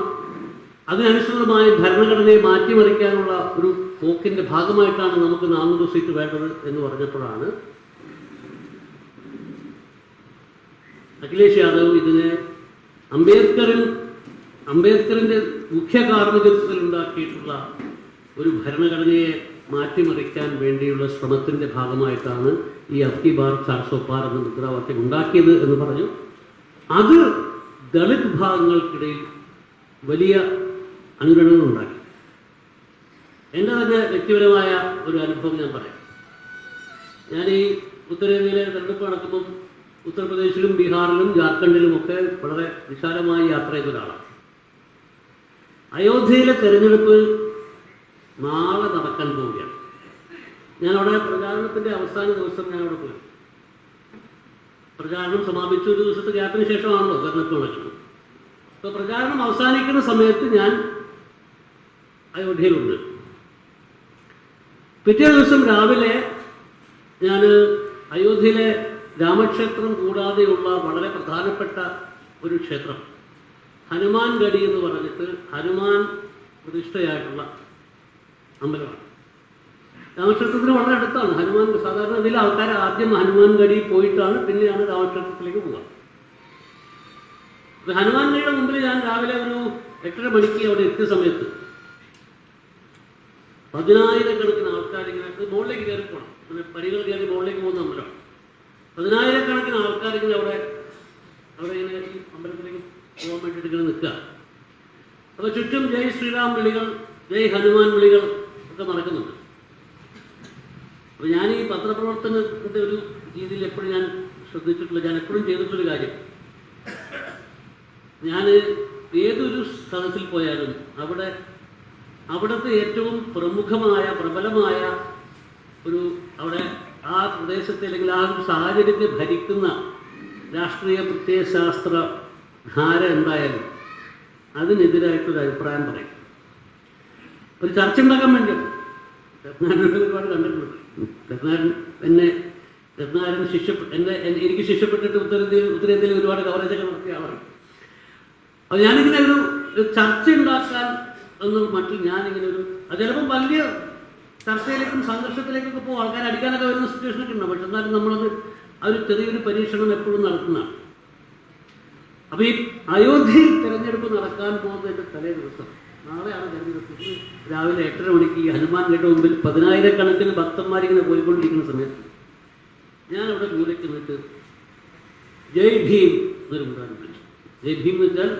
Speaker 1: അതിനനുസൃതമായി ഭരണഘടനയെ മാറ്റിമറിക്കാനുള്ള ഒരു പോക്കിൻ്റെ ഭാഗമായിട്ടാണ് നമുക്ക് 400 സീറ്റ് വേണ്ടത് എന്ന് പറഞ്ഞപ്പോഴാണ് അഖിലേഷ് യാദവ് ഇതിനെ അംബേദ്കറിൻ്റെ മുഖ്യ കാർമ്മികത്വത്തിൽ ഉണ്ടാക്കിയിട്ടുള്ള ഒരു ഭരണഘടനയെ മാറ്റിമറിക്കാൻ വേണ്ടിയുള്ള ശ്രമത്തിൻ്റെ ഭാഗമായിട്ടാണ് ഈ അബ്കി ബാർ 400 പാർ എന്ന മുദ്രാവാക്യം ഉണ്ടാക്കിയത് എന്ന് പറഞ്ഞു. അത് ദളിത് വിഭാഗങ്ങൾക്കിടയിൽ വലിയ അനുരണനം ഉണ്ടാക്കി. എൻ്റെ തന്നെ വ്യക്തിപരമായ ഒരു അനുഭവം ഞാൻ പറയാം. ഞാൻ ഈ ഉത്തരേന്ത്യയിലെ തെരഞ്ഞെടുപ്പ് നടക്കുമ്പം ഉത്തർപ്രദേശിലും ബീഹാറിലും ജാർഖണ്ഡിലുമൊക്കെ വളരെ വിശാലമായി യാത്ര ചെയ്ത ഒരാളാണ്. അയോധ്യയിലെ തെരഞ്ഞെടുപ്പ് നാളെ നടക്കാൻ പോവുകയാണ്. ഞാനവിടെ പ്രചാരണത്തിൻ്റെ അവസാന ദിവസം ഞാനവിടെ പോയി. പ്രചാരണം സമാപിച്ച ഒരു ദിവസത്തെ ഗ്യാപ്പിന് ശേഷമാണല്ലോ തെരഞ്ഞെടുപ്പ് നടക്കുന്നത്. അപ്പോൾ പ്രചാരണം അവസാനിക്കുന്ന സമയത്ത് ഞാൻ അയോധ്യയിലുണ്ട്. പിറ്റേ ദിവസം രാവിലെ ഞാൻ അയോധ്യയിലെ രാമക്ഷേത്രം കൂടാതെയുള്ള വളരെ പ്രധാനപ്പെട്ട ഒരു ക്ഷേത്രം ഹനുമാൻ ഗഡി എന്ന് പറഞ്ഞിട്ട് ഹനുമാൻ പ്രതിഷ്ഠയായിട്ടുള്ള അമ്പലമാണ്. രാമക്ഷേത്രത്തിന് വളരെ അടുത്താണ്. ഹനുമാൻ സാധാരണ ഇതിൽ ആൾക്കാർ ആദ്യം ഹനുമാൻ ഗഡി പോയിട്ടാണ് പിന്നെയാണ് രാമക്ഷേത്രത്തിലേക്ക് പോവുക. ഹനുമാൻ ഗഡിയുടെ മുമ്പിൽ ഞാൻ രാവിലെ ഒരു 8:30 മണിക്ക് അവിടെ എത്തിയ സമയത്ത് 10,000-കണക്കിന് ആൾക്കാരിങ്ങനെ മുകളിലേക്ക് കയറി പോകണം. അങ്ങനെ പടികൾ കയറി മുകളിലേക്ക് പോകുന്ന അമ്പലമാണ്. 10,000-കണക്കിന് ആൾക്കാരിങ്ങനെ അവിടെ ഇങ്ങനെ ഈ അമ്പലത്തിലേക്ക് പോകാൻ വേണ്ടിയിട്ട് ഇങ്ങനെ നിൽക്കുക. അപ്പോൾ ചുറ്റും ജയ് ശ്രീറാം വിളികൾ, ജയ് ഹനുമാൻ വിളികൾ ഒക്കെ നടക്കുന്നുണ്ട്. അപ്പോൾ ഞാൻ ഈ പത്രപ്രവർത്തനത്തിൻ്റെ ഒരു രീതിയിൽ എപ്പോഴും ഞാൻ ശ്രദ്ധിച്ചിട്ടുള്ള, ഞാൻ എപ്പോഴും ചെയ്തിട്ടുള്ളൊരു കാര്യം, ഞാൻ ഏതൊരു സ്ഥലത്തിൽ പോയാലും അവിടുത്തെ ഏറ്റവും പ്രബലമായ അവിടെ ആ പ്രദേശത്തെ അല്ലെങ്കിൽ ആ ഒരു സാഹചര്യത്തെ ഭരിക്കുന്ന രാഷ്ട്രീയ പ്രത്യയശാസ്ത്ര ധാര എന്തായാലും അതിനെതിരായിട്ടൊരു അഭിപ്രായം പറയും. ഒരു ചർച്ച ഉണ്ടാക്കാൻ വേണ്ടി രത്നാകരൻ ഒരുപാട് കണ്ടിട്ടുണ്ട്. എനിക്ക് ശിക്ഷപ്പെട്ടിട്ട് ഉത്തരേന്ത്യയിൽ ഒരുപാട് കവറേജൊക്കെ നടത്തിയ ആളാണ്. അപ്പോൾ ഞാനിങ്ങനെ ഒരു ചർച്ച ഉണ്ടാക്കാൻ എന്നുള്ള മട്ടിൽ ഞാനിങ്ങനെ അത് ചിലപ്പം വലിയ ചർച്ചയിലേക്കും സംഘർഷത്തിലേക്കൊക്കെ പോകും, ആൾക്കാർ അടിക്കാനൊക്കെ വരുന്ന സിറ്റുവേഷനൊക്കെ ഉണ്ടാവും. പക്ഷെ എന്നാലും നമ്മളത് ഒരു ചെറിയൊരു പരീക്ഷണം എപ്പോഴും നടത്തുന്നതാണ്. അപ്പോൾ ഈ അയോധ്യയിൽ തിരഞ്ഞെടുപ്പ് നടക്കാൻ പോകുന്നതിൻ്റെ തലേ ദിവസം, നാളെയാണ് തിരഞ്ഞെടുപ്പ്, രാവിലെ 8:30 മണിക്ക് ഈ ഹനുമാൻ ഗഡിയുടെ മുമ്പിൽ 10,000-കണക്കിന് ഭക്തന്മാരിങ്ങനെ പോയിക്കൊണ്ടിരിക്കുന്ന സമയത്ത് ഞാൻ അവിടെ ദൂരേക്ക് നിന്നിട്ട് ജയ് ഭീം എന്നൊരു മുദ്രാവാക്യം വിളിച്ചു. ജയ് ഭീം എന്ന് വെച്ചാൽ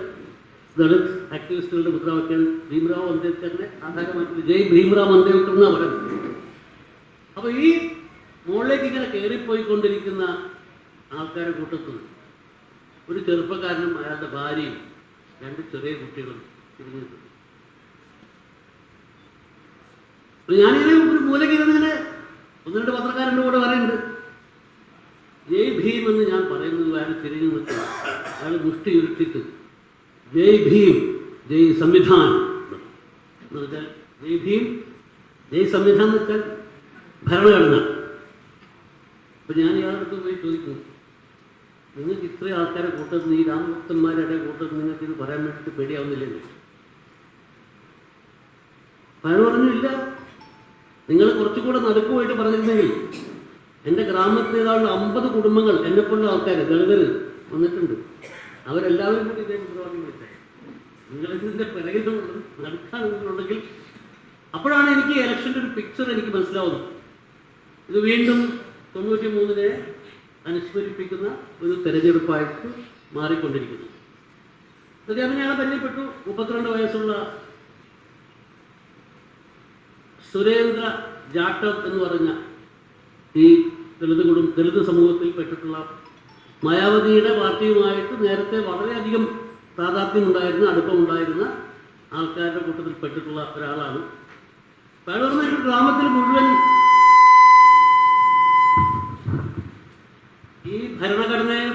Speaker 1: ദളിത് ആക്ടിവിസ്റ്റുകളുടെ മുദ്രാവാക്യം. ഭീംറാവ് അംബേദ്കറിനെ ആധാരമാക്കി ജയ് ഭീംറാവ് അംബേദ്കർ എന്നാണ് പറയുന്നത്. അപ്പോൾ ഈ മുകളിലേക്ക് ഇങ്ങനെ കയറിപ്പോയിക്കൊണ്ടിരിക്കുന്ന ആൾക്കാരുടെ കൂട്ടത്തിൽ ഒരു ചെറുപ്പക്കാരനും അയാളുടെ ഭാര്യയും 2 ചെറിയ കുട്ടികളും തിരിഞ്ഞിട്ടുണ്ട്. അപ്പോൾ ഞാനിങ്ങനെ ഒരു മൂലക്കിരുന്നിങ്ങനെ 1-2 പത്രക്കാരൻ്റെ കൂടെ പറയുന്നുണ്ട്. ജയ് ഭീം എന്ന് ഞാൻ പറയുന്നത് തിരിഞ്ഞു നിൽക്കുന്നത്. അയാൾ മുഷ്ടി ഉരുട്ടിട്ട് ജയ് ഭീം ജയ് സംവിധാൻ എന്ന് വെച്ചാൽ ജയ് ഭീം ജയ് സംവിധാൻ എന്ന് വെച്ചാൽ ഭരണഘടന. അപ്പം ഞാൻ ഇയാളടുത്ത് പോയി ചോദിക്കുന്നു, നിങ്ങൾക്ക് ഇത്രയും ആൾക്കാരെ കൂട്ടത്തിൽ ഈ രാമഭക്തന്മാരുടെ കൂട്ടത്തിൽ നിങ്ങൾക്ക് ഇത് പറയാൻ വേണ്ടിയിട്ട് പേടിയാവുന്നില്ലെന്ന്. അയാൾ പറഞ്ഞില്ല, നിങ്ങൾ കുറച്ചുകൂടെ നടുക്കുമായിട്ട് പറഞ്ഞിരുന്നെങ്കിൽ എൻ്റെ ഗ്രാമത്തിൽ ഏതാണ്ട് 50 കുടുംബങ്ങൾ എന്നെപ്പോലുള്ള ആൾക്കാർ ദളിതർ വന്നിട്ടുണ്ട്, അവരെല്ലാവരും കൂടി ഇതേ മുദ്രാവാക്യം വിളിച്ചത്. നിങ്ങളിതിൻ്റെ പിറകിൽ നടക്കാനുണ്ടെങ്കിൽ അപ്പോഴാണ് എനിക്ക് ഇലക്ഷൻ്റെ ഒരു പിക്ചർ എനിക്ക് മനസ്സിലാവുന്നത്. ഇത് വീണ്ടും 93-നെ അനുസ്മരിപ്പിക്കുന്ന ഒരു തെരഞ്ഞെടുപ്പായിട്ട് മാറിക്കൊണ്ടിരിക്കുന്നു. ഞാൻ ഞങ്ങളെ പരിചയപ്പെട്ടു. 32 വയസ്സുള്ള സുരേന്ദ്ര ജാട്ടവ് എന്ന് പറഞ്ഞ ഈ ദളിത് സമൂഹത്തിൽ പെട്ടിട്ടുള്ള മായാവതിയുടെ പാർട്ടിയുമായിട്ട് നേരത്തെ വളരെയധികം താതാത്മ്യമുണ്ടായിരുന്ന അടുപ്പമുണ്ടായിരുന്ന ആൾക്കാരുടെ കൂട്ടത്തിൽ പെട്ടിട്ടുള്ള ഒരാളാണ്. അയാൾ പറഞ്ഞ ഗ്രാമത്തിൽ മുഴുവൻ ഈ ഭരണഘടനയെ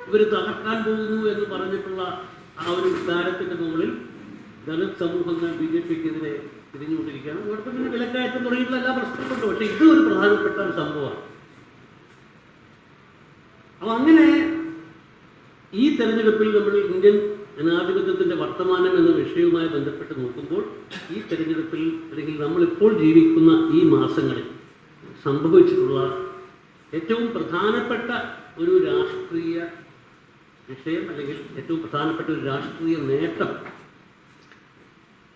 Speaker 1: ഇവർ തകർക്കാൻ പോകുന്നു എന്ന് പറഞ്ഞിട്ടുള്ള ആ ഒരു വികാരത്തിൻ്റെ മുകളിൽ ദളിത് സമൂഹങ്ങൾ BJPക്കെതിരെ തിരിഞ്ഞുകൊണ്ടിരിക്കുകയാണ്. ഇവിടുത്തെ പിന്നെ വിലക്കയറ്റം തുടങ്ങിയിട്ടുള്ള എല്ലാ പ്രശ്നങ്ങളുണ്ട്. പക്ഷേ ഇത് ഒരു പ്രധാനപ്പെട്ട ഒരു സംഭവമാണ്. അപ്പം അങ്ങനെ ഈ തെരഞ്ഞെടുപ്പിൽ നമ്മൾ ഇന്ത്യൻ ജനാധിപത്യത്തിൻ്റെ വർത്തമാനം എന്ന വിഷയവുമായി ബന്ധപ്പെട്ട് നോക്കുമ്പോൾ ഈ തെരഞ്ഞെടുപ്പിൽ അല്ലെങ്കിൽ നമ്മളിപ്പോൾ ജീവിക്കുന്ന ഈ മാസങ്ങളിൽ സംഭവിച്ചിട്ടുള്ള ഏറ്റവും പ്രധാനപ്പെട്ട ഒരു രാഷ്ട്രീയ വിഷയം അല്ലെങ്കിൽ ഏറ്റവും പ്രധാനപ്പെട്ട ഒരു രാഷ്ട്രീയ നേട്ടം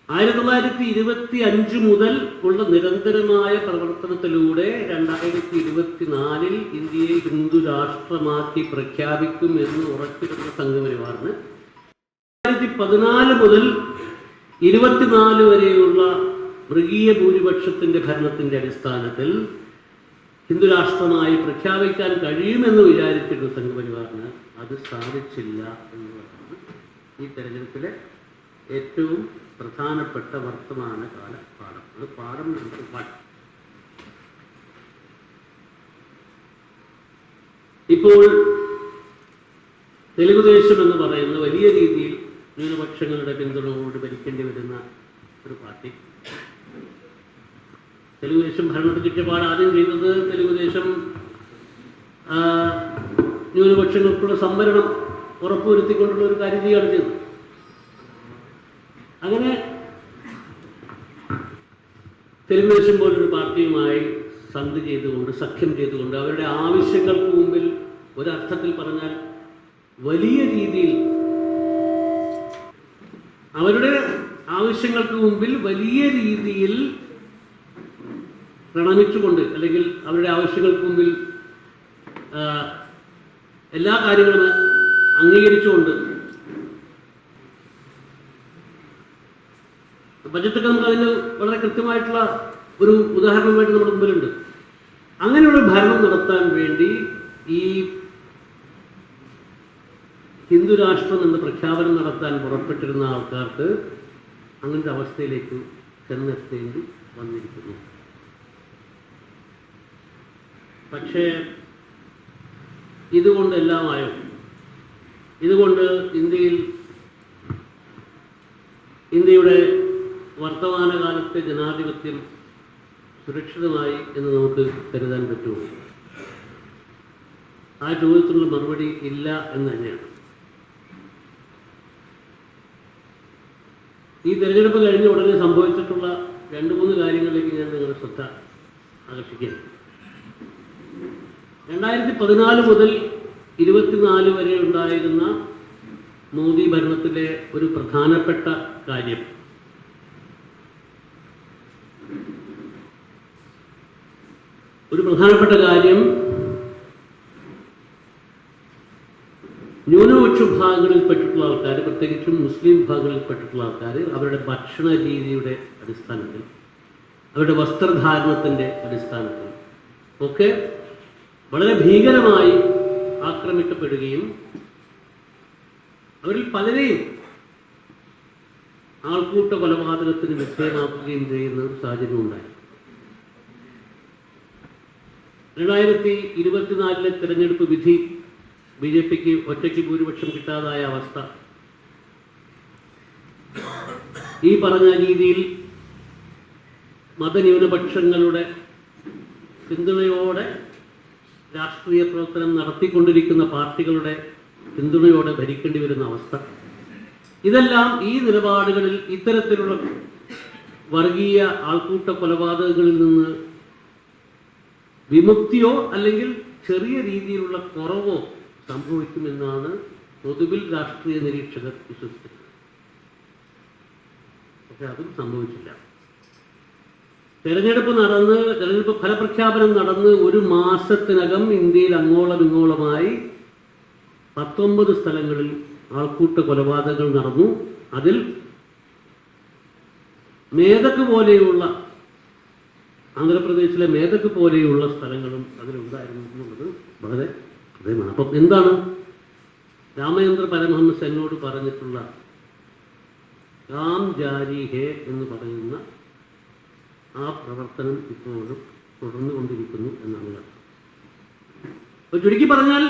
Speaker 1: 1925 മുതൽ ഉള്ള നിരന്തരമായ പ്രവർത്തനത്തിലൂടെ 2024 ഇന്ത്യയെ ഹിന്ദു രാഷ്ട്രമാക്കി പ്രഖ്യാപിക്കും എന്ന് ഉറപ്പിക്കുന്ന സംഘപരിവാറിന് 2014 മുതൽ 24 വരെയുള്ള മൃഗീയ ഭൂരിപക്ഷത്തിൻ്റെ ഭരണത്തിൻ്റെ അടിസ്ഥാനത്തിൽ ഹിന്ദു രാഷ്ട്രമായി പ്രഖ്യാപിക്കാൻ കഴിയുമെന്ന് വിചാരിച്ചിരുന്ന സംഘപരിവാറിന് അത് സാധിച്ചില്ല എന്നുള്ളതാണ് ഈ തെരഞ്ഞെടുപ്പിലെ ഏറ്റവും പ്രധാനപ്പെട്ട വർത്തമാനകാല പാഠം. അത് പാഠം നമുക്ക് പാഠം. ഇപ്പോൾ തെലുഗുദേശം എന്ന് പറയുന്ന വലിയ രീതിയിൽ ന്യൂനപക്ഷങ്ങളുടെ പിന്തുണയോട് ഭരിക്കേണ്ടി വരുന്ന ഒരു പാർട്ടി. തെലുഗുദേശം ഭരണത്തിൽ കിട്ടിയപാട് ആദ്യം ചെയ്തത് തെലുഗുദേശം ന്യൂനപക്ഷങ്ങൾക്കുള്ള സംവരണം ഉറപ്പുവരുത്തിക്കൊണ്ടുള്ള ഒരു കാര്യം ചെയ്യുകയാണ് ചെയ്തത്. അങ്ങനെ തെലുഗുദേശം പോലൊരു പാർട്ടിയുമായി സന്ധി ചെയ്തുകൊണ്ട് സഖ്യം ചെയ്തുകൊണ്ട് അവരുടെ ആവശ്യങ്ങൾക്ക് മുമ്പിൽ ഒരർത്ഥത്തിൽ പറഞ്ഞാൽ വലിയ രീതിയിൽ അവരുടെ ആവശ്യങ്ങൾക്ക് മുമ്പിൽ വലിയ രീതിയിൽ പ്രണമിച്ചുകൊണ്ട് അല്ലെങ്കിൽ അവരുടെ ആവശ്യങ്ങൾക്ക് മുമ്പിൽ എല്ലാ കാര്യങ്ങളും അംഗീകരിച്ചുകൊണ്ട് ബജറ്റൊക്കെ നമുക്ക് അതിന് വളരെ കൃത്യമായിട്ടുള്ള ഒരു ഉദാഹരണമായിട്ട് നമ്മുടെ മുമ്പിലുണ്ട്. അങ്ങനെയുള്ള ഭരണം നടത്താൻ വേണ്ടി ഈ ഹിന്ദു രാഷ്ട്രം എന്ന പ്രഖ്യാപനം നടത്താൻ പുറപ്പെട്ടിരുന്ന ആൾക്കാർക്ക് അങ്ങനത്തെ അവസ്ഥയിലേക്ക് ചെന്നെത്തേണ്ടി വന്നിരിക്കുന്നു. പക്ഷേ ഇതുകൊണ്ടെല്ലാമായോ? ഇതുകൊണ്ട് ഇന്ത്യയുടെ വർത്തമാനകാലത്തെ ജനാധിപത്യം സുരക്ഷിതമായി എന്ന് നമുക്ക് കരുതാൻ പറ്റുമോ? ആ ചോദ്യത്തിനുള്ള മറുപടി ഇല്ല എന്ന് തന്നെയാണ്. ഈ തെരഞ്ഞെടുപ്പ് കഴിഞ്ഞ ഉടനെ സംഭവിച്ചിട്ടുള്ള 2-3 കാര്യങ്ങളിലേക്ക് ഞാൻ നിങ്ങളുടെ ശ്രദ്ധ ആകർഷിക്കുകയാണ്. 2014 മുതൽ 24 വരെ ഉണ്ടായിരുന്ന മോദി ഭരണത്തിലെ ഒരു പ്രധാനപ്പെട്ട കാര്യം ന്യൂനപക്ഷ വിഭാഗങ്ങളിൽപ്പെട്ടിട്ടുള്ള ആൾക്കാർ, പ്രത്യേകിച്ചും മുസ്ലിം വിഭാഗങ്ങളിൽപ്പെട്ടിട്ടുള്ള ആൾക്കാർ അവരുടെ ഭക്ഷണ രീതിയുടെ അടിസ്ഥാനത്തിൽ, അവരുടെ വസ്ത്രധാരണത്തിൻ്റെ അടിസ്ഥാനത്തിൽ ഒക്കെ വളരെ ഭീകരമായി ആക്രമിക്കപ്പെടുകയും അവരിൽ പലരെയും ആൾക്കൂട്ട കൊലപാതകത്തിന് വിധേയമാക്കുകയും ചെയ്യുന്ന ഒരു സാഹചര്യം ഉണ്ടായി. 2024 തെരഞ്ഞെടുപ്പ് വിധി BJPക്ക് ഒറ്റയ്ക്ക് ഭൂരിപക്ഷം കിട്ടാതായ അവസ്ഥ, ഈ പറഞ്ഞ രീതിയിൽ മതന്യൂനപക്ഷങ്ങളുടെ പിന്തുണയോടെ രാഷ്ട്രീയ പ്രവർത്തനം നടത്തിക്കൊണ്ടിരിക്കുന്ന പാർട്ടികളുടെ പിന്തുണയോടെ ഭരിക്കേണ്ടി വരുന്ന അവസ്ഥ, ഇതെല്ലാം ഈ നിലപാടുകളിൽ ഇത്തരത്തിലുള്ള വർഗീയ ആൾക്കൂട്ട കൊലപാതകങ്ങളിൽ നിന്ന് വിമുക്തിയോ അല്ലെങ്കിൽ ചെറിയ രീതിയിലുള്ള കുറവോ സംഭവിക്കുമെന്നാണ് പൊതുവിൽ രാഷ്ട്രീയ നിരീക്ഷകർ വിശ്വസിക്കുന്നത്. പക്ഷെ അതും സംഭവിച്ചില്ല. തെരഞ്ഞെടുപ്പ് ഫലപ്രഖ്യാപനം നടന്ന് ഒരു മാസത്തിനകം ഇന്ത്യയിൽ അങ്ങോളം ഇങ്ങോളമായി 19 സ്ഥലങ്ങളിൽ ആൾക്കൂട്ട കൊലപാതകങ്ങൾ നടന്നു. അതിൽ മേദക് പോലെയുള്ള, ആന്ധ്രാപ്രദേശിലെ മേദക് പോലെയുള്ള സ്ഥലങ്ങളും അതിലുണ്ടായിരുന്നു എന്നുള്ളത് വളരെ ഹൃദയമാണ്. അപ്പം എന്താണ് രാമചന്ദ്ര പരമഹംസ എന്നോട് പറഞ്ഞിട്ടുള്ള രാം ജാരി ഹേ എന്ന് പറയുന്ന ആ പ്രവർത്തനം ഇപ്പോഴും തുടർന്നുകൊണ്ടിരിക്കുന്നു എന്നാണ്. അപ്പോൾ ചുരുക്കി പറഞ്ഞാൽ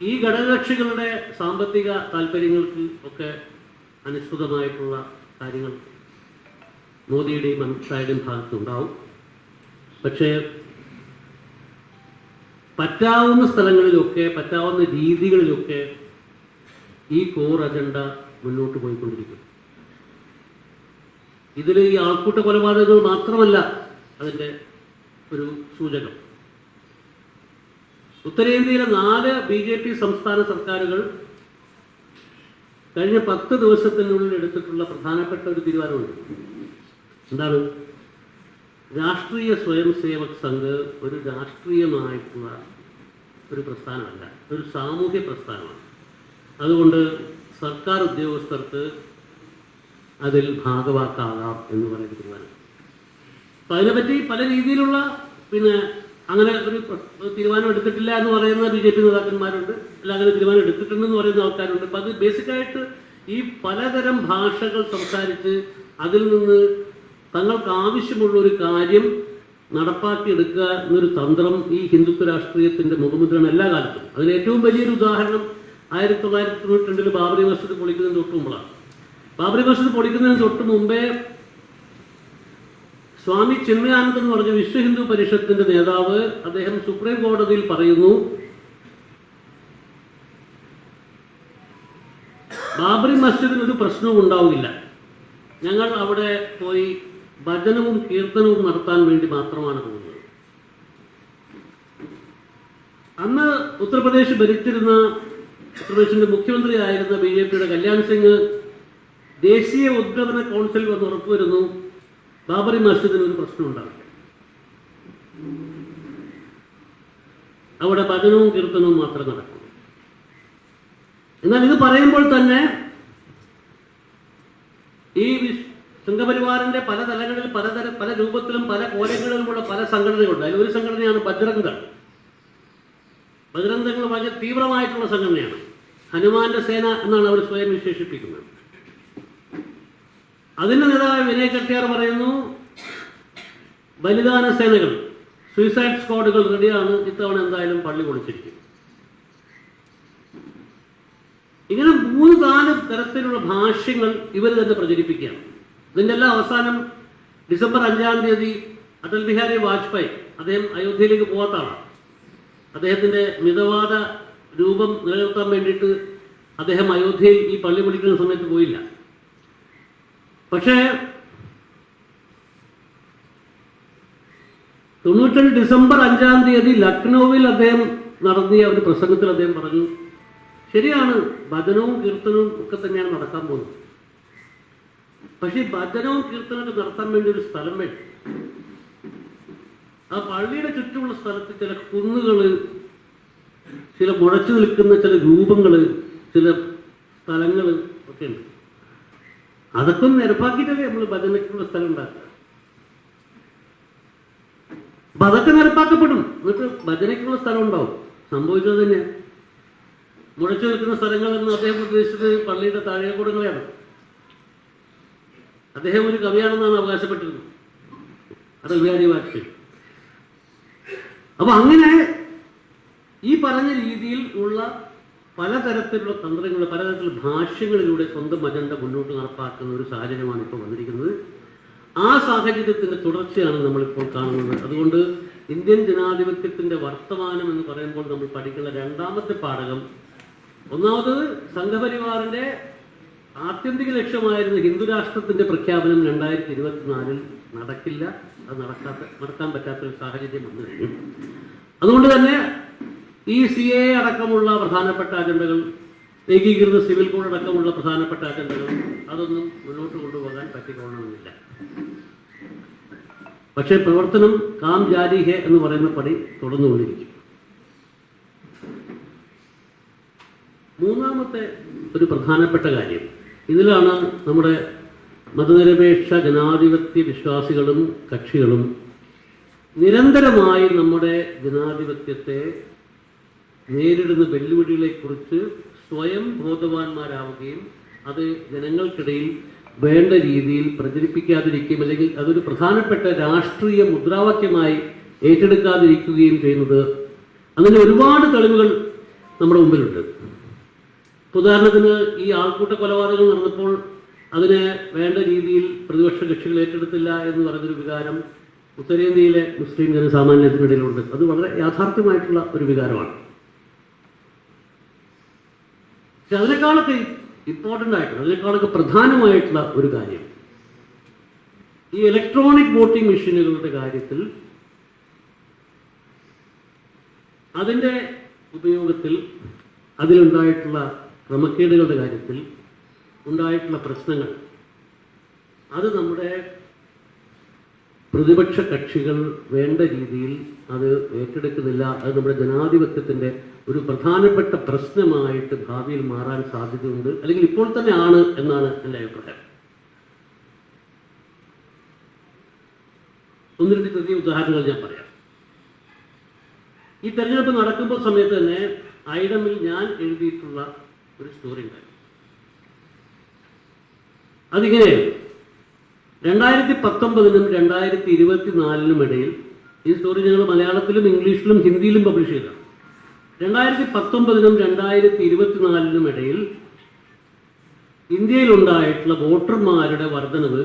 Speaker 1: ഈ ഘടകകക്ഷികളുടെ സാമ്പത്തിക താല്പര്യങ്ങൾക്ക് ഒക്കെ അനുസൃതമായിട്ടുള്ള കാര്യങ്ങൾ മോദിയുടെയും അമിത്ഷായുടെയും ഭാഗത്തുണ്ടാവും. പക്ഷേ പറ്റാവുന്ന സ്ഥലങ്ങളിലൊക്കെ പറ്റാവുന്ന രീതികളിലൊക്കെ ഈ കോർ അജണ്ട മുന്നോട്ട് പോയിക്കൊണ്ടിരിക്കും. ഇതിൽ ഈ ആൾക്കൂട്ട കൊലപാതകങ്ങൾ മാത്രമല്ല അതിൻ്റെ ഒരു സൂചകം. ഉത്തരേന്ത്യയിലെ 4 BJP സംസ്ഥാന സർക്കാരുകൾ കഴിഞ്ഞ 10 ദിവസത്തിനുള്ളിൽ എടുത്തിട്ടുള്ള പ്രധാനപ്പെട്ട ഒരു തീരുമാനമുണ്ട്. എന്താണ്? രാഷ്ട്രീയ സ്വയം സേവക് സംഘ് ഒരു രാഷ്ട്രീയമായിട്ടുള്ള ഒരു പ്രസ്ഥാനമല്ല, ഒരു സാമൂഹ്യ പ്രസ്ഥാനമാണ്. അതുകൊണ്ട് സർക്കാർ ഉദ്യോഗസ്ഥർക്ക് അതിൽ ഭാഗവാക്കാകാം എന്ന് പറയുന്ന തീരുമാനം. അപ്പം അതിനെപ്പറ്റി പല രീതിയിലുള്ള അങ്ങനെ ഒരു തീരുമാനം എടുത്തിട്ടില്ല എന്ന് പറയുന്ന BJP നേതാക്കന്മാരുണ്ട്, അല്ല അങ്ങനെ തീരുമാനം എടുത്തിട്ടുണ്ടെന്ന് പറയുന്ന ആൾക്കാരുണ്ട്. അപ്പം അത് ബേസിക്കായിട്ട് ഈ പലതരം ഭാഷകൾ സംസാരിച്ച് അതിൽ നിന്ന് തങ്ങൾക്ക് ആവശ്യമുള്ള ഒരു കാര്യം നടപ്പാക്കിയെടുക്കുക എന്നൊരു തന്ത്രം ഈ ഹിന്ദുത്വ രാഷ്ട്രീയത്തിൻ്റെ മുഖമുദ്രയാണ് എല്ലാ കാലത്തും. അതിന് ഏറ്റവും വലിയൊരു ഉദാഹരണം 1992 ബാബറി മസ്ജിദ് പൊളിക്കുന്നതിന് തൊട്ട് മുമ്പാണ്. ബാബറി മസ്ജിദ് പൊളിക്കുന്നതിന് തൊട്ട് മുമ്പേ സ്വാമി ചിന്മയാനന്ദൻ എന്ന് പറഞ്ഞ വിശ്വ ഹിന്ദു പരിഷത്തിന്റെ നേതാവ്, അദ്ദേഹം സുപ്രീം കോടതിയിൽ പറയുന്നു, ബാബറി മസ്ജിദിന് ഒരു പ്രശ്നവും ഉണ്ടാവില്ല, ഞങ്ങൾ അവിടെ പോയി ഭജനവും കീർത്തനവും നടത്താൻ വേണ്ടി മാത്രമാണ് പോകുന്നത്. അന്ന് ഉത്തർപ്രദേശ് ഭരിച്ചിരുന്ന, ഉത്തർപ്രദേശിന്റെ മുഖ്യമന്ത്രിയായിരുന്ന BJPയുടെ കല്യാൺ സിംഗ് ദേശീയ ഉദ്ഗ്രഥന കൗൺസിൽ വന്ന് ഉറപ്പുവരുന്നു, ബാബറി മസ്ജിദിന് ഒരു പ്രശ്നം ഉണ്ടാവില്ല, അവിടെ ഭജനവും കീർത്തനവും മാത്രമേ നടക്കൂ. എന്നാൽ ഇത് പറയുമ്പോൾ തന്നെ ഈ സംഘപരിവാറിന്റെ പല തലങ്ങളിൽ പല രൂപത്തിലും പല കോലങ്ങളിലുമുള്ള പല സംഘടനകളുണ്ട്. അതിലൊരു സംഘടനയാണ് ബജ്രംഗ് ദൾ. ബജ്രംഗ് ദൾ വളരെ തീവ്രമായിട്ടുള്ള സംഘടനയാണ്. ഹനുമാന്റെ സേന എന്നാണ് അവർ സ്വയം വിശേഷിപ്പിക്കുന്നത്. അതിന്റെ നേതാവ് വിനയ് കട്ടിയാർ പറയുന്നു, ബലിദാന സേനകൾ, സൂയിസൈഡ് സ്ക്വാഡുകൾ റെഡിയാണ്, ഇത്തവണ എന്തായാലും പള്ളി പൊളിച്ചിരിക്കും. ഇങ്ങനെ 3-4 തരത്തിലുള്ള ഭാഷ്യങ്ങൾ ഇവർ തന്നെ പ്രചരിപ്പിക്കുകയാണ്. ഇതിൻ്റെ എല്ലാം അവസാനം ഡിസംബർ 5-ാം തീയതി അടൽ ബിഹാരി വാജ്പേയി, അദ്ദേഹം അയോധ്യയിലേക്ക് പോകാത്ത ആളാണ്. അദ്ദേഹത്തിൻ്റെ മിതവാദ രൂപം നിലനിർത്താൻ വേണ്ടിയിട്ട് അദ്ദേഹം അയോധ്യയിൽ ഈ പള്ളി പൊളിക്കുന്ന സമയത്ത് പോയില്ല. പക്ഷേ 92 ഡിസംബർ 5-ാം തീയതി ലക്നൌവിൽ അദ്ദേഹം നടത്തിയ ഒരു പ്രസംഗത്തിൽ അദ്ദേഹം പറഞ്ഞു, ശരിയാണ്, ഭജനവും കീർത്തനവും ഒക്കെ തന്നെയാണ് നടക്കാൻ പോകുന്നത്. പക്ഷേ ഭജനവും കീർത്തനമൊക്കെ നടത്താൻ വേണ്ടി ഒരു സ്ഥലം വേണം. ആ പള്ളിയുടെ ചുറ്റുമുള്ള സ്ഥലത്ത് ചില കുന്നുകൾ, ചില മുഴച്ചു നിൽക്കുന്ന ചില രൂപങ്ങൾ, ചില സ്ഥലങ്ങൾ ഒക്കെ ഉണ്ട്. അതൊക്കെ ഒന്ന് നിരപ്പാക്കിയിട്ടല്ലേ നമ്മൾ ഭജനയ്ക്കുള്ള സ്ഥലം ഉണ്ടാക്കുക. അപ്പൊ അതൊക്കെ നിരപ്പാക്കപ്പെടും, എന്നിട്ട് ഭജനയ്ക്കുള്ള സ്ഥലം ഉണ്ടാവും. സംഭവിച്ചത് തന്നെ മുഴച്ചു നിൽക്കുന്ന സ്ഥലങ്ങൾ എന്ന് അദ്ദേഹം ഉദ്ദേശിച്ചത് പള്ളിയുടെ താഴെക്കൂടങ്ങളെയാണ്. അദ്ദേഹം ഒരു കവിയാണെന്നാണ് അവകാശപ്പെട്ടിരുന്നത്, അടൽ ബിഹാരി വാജ്പേയി. അപ്പൊ അങ്ങനെ ഈ പറഞ്ഞ രീതിയിൽ ഉള്ള പലതരത്തിലുള്ള തന്ത്രങ്ങൾ, പലതരത്തിലുള്ള ഭാഷ്യങ്ങളിലൂടെ സ്വന്തം അജണ്ട മുന്നോട്ട് നടപ്പാക്കുന്ന ഒരു സാഹചര്യമാണ് ഇപ്പോൾ വന്നിരിക്കുന്നത്. ആ സാഹചര്യത്തിൻ്റെ തുടർച്ചയാണ് നമ്മളിപ്പോൾ കാണുന്നത്. അതുകൊണ്ട് ഇന്ത്യൻ ജനാധിപത്യത്തിൻ്റെ വർത്തമാനം എന്ന് പറയുമ്പോൾ നമ്മൾ പഠിക്കുന്ന രണ്ടാമത്തെ പാഠകം, ഒന്നാമത് സംഘപരിവാറിൻ്റെ ആത്യന്തിക ലക്ഷ്യമായിരുന്ന ഹിന്ദുരാഷ്ട്രത്തിൻ്റെ പ്രഖ്യാപനം 2024 നടക്കില്ല. അത് നടക്കാൻ പറ്റാത്തൊരു സാഹചര്യം വന്നു കഴിഞ്ഞു. അതുകൊണ്ട് തന്നെ ഈ CAA അടക്കമുള്ള പ്രധാനപ്പെട്ട അജണ്ടകൾ, ഏകീകൃത സിവിൽ കോഡ് അടക്കമുള്ള പ്രധാനപ്പെട്ട അജണ്ടകൾ, അതൊന്നും മുന്നോട്ട് കൊണ്ടുപോകാൻ പറ്റിക്കൊള്ളണമെന്നില്ല. പക്ഷേ പ്രവർത്തനം കാം ജാരി ഹെ എന്ന് പറയുന്ന പടി തുടർന്നുകൊണ്ടിരിക്കും. മൂന്നാമത്തെ ഒരു പ്രധാനപ്പെട്ട കാര്യം, ഇതിലാണ് നമ്മുടെ മതനിരപേക്ഷ ജനാധിപത്യ വിശ്വാസികളും കക്ഷികളും നിരന്തരമായി നമ്മുടെ ജനാധിപത്യത്തെ നേരിടുന്ന വെല്ലുവിളികളെക്കുറിച്ച് സ്വയം ബോധവാന്മാരാവുകയും അത് ജനങ്ങൾക്കിടയിൽ വേണ്ട രീതിയിൽ പ്രചരിപ്പിക്കാതിരിക്കുകയും അല്ലെങ്കിൽ അതൊരു പ്രധാനപ്പെട്ട രാഷ്ട്രീയ മുദ്രാവാക്യമായി ഏറ്റെടുക്കാതിരിക്കുകയും ചെയ്യുന്നത്. അങ്ങനെ ഒരുപാട് തെളിവുകൾ നമ്മുടെ മുമ്പിലുണ്ട്. ഉദാഹരണത്തിന് ഈ ആൾക്കൂട്ട കൊലപാതകങ്ങൾ നടന്നപ്പോൾ അതിനെ വേണ്ട രീതിയിൽ പ്രതിപക്ഷ കക്ഷികൾ ഏറ്റെടുത്തില്ല എന്ന് പറയുന്നൊരു വികാരം ഉത്തരേന്ത്യയിലെ മുസ്ലിം ജനസാമാന്യത്തിനിടയിലുണ്ട്. അത് വളരെ യാഥാർത്ഥ്യമായിട്ടുള്ള ഒരു വികാരമാണ്. പക്ഷെ അതിനേക്കാളൊക്കെ ഇമ്പോർട്ടൻ്റ് ആയിട്ടുള്ള, അതിനേക്കാളൊക്കെ പ്രധാനമായിട്ടുള്ള ഒരു കാര്യം, ഈ ഇലക്ട്രോണിക് വോട്ടിംഗ് മെഷീനുകളുടെ കാര്യത്തിൽ അതിൻ്റെ ഉപയോഗത്തിൽ അതിലുണ്ടായിട്ടുള്ള ക്രമക്കേടുകളുടെ കാര്യത്തിൽ ഉണ്ടായിട്ടുള്ള പ്രശ്നങ്ങൾ, അത് നമ്മുടെ പ്രതിപക്ഷ കക്ഷികൾ വേണ്ട രീതിയിൽ അത് ഏറ്റെടുക്കുന്നില്ല. അത് നമ്മുടെ ജനാധിപത്യത്തിൻ്റെ ഒരു പ്രധാനപ്പെട്ട പ്രശ്നമായിട്ട് ഭാവിയിൽ മാറാൻ സാധ്യതയുണ്ട്, അല്ലെങ്കിൽ ഇപ്പോൾ തന്നെ ആണ് എന്നാണ് എൻ്റെ അഭിപ്രായം. ഒന്ന് രണ്ട് ചെറിയ ഉദാഹരണങ്ങൾ ഞാൻ പറയാം. ഈ തെരഞ്ഞെടുപ്പ് നടക്കുമ്പോൾ സമയത്ത് തന്നെ ഐഡമിൽ ഞാൻ എഴുതിയിട്ടുള്ള ഒരു സ്റ്റോറി ഉണ്ടായി. അതിങ്ങനെ 2019-നും 2024-നും ഇടയിൽ, ഈ സ്റ്റോറി ഞങ്ങൾ മലയാളത്തിലും ഇംഗ്ലീഷിലും ഹിന്ദിയിലും പബ്ലിഷ് ചെയ്തതാണ്. 2019-നും 2024-നും ഇടയിൽ ഇന്ത്യയിലുണ്ടായിട്ടുള്ള വോട്ടർമാരുടെ വർധനവ്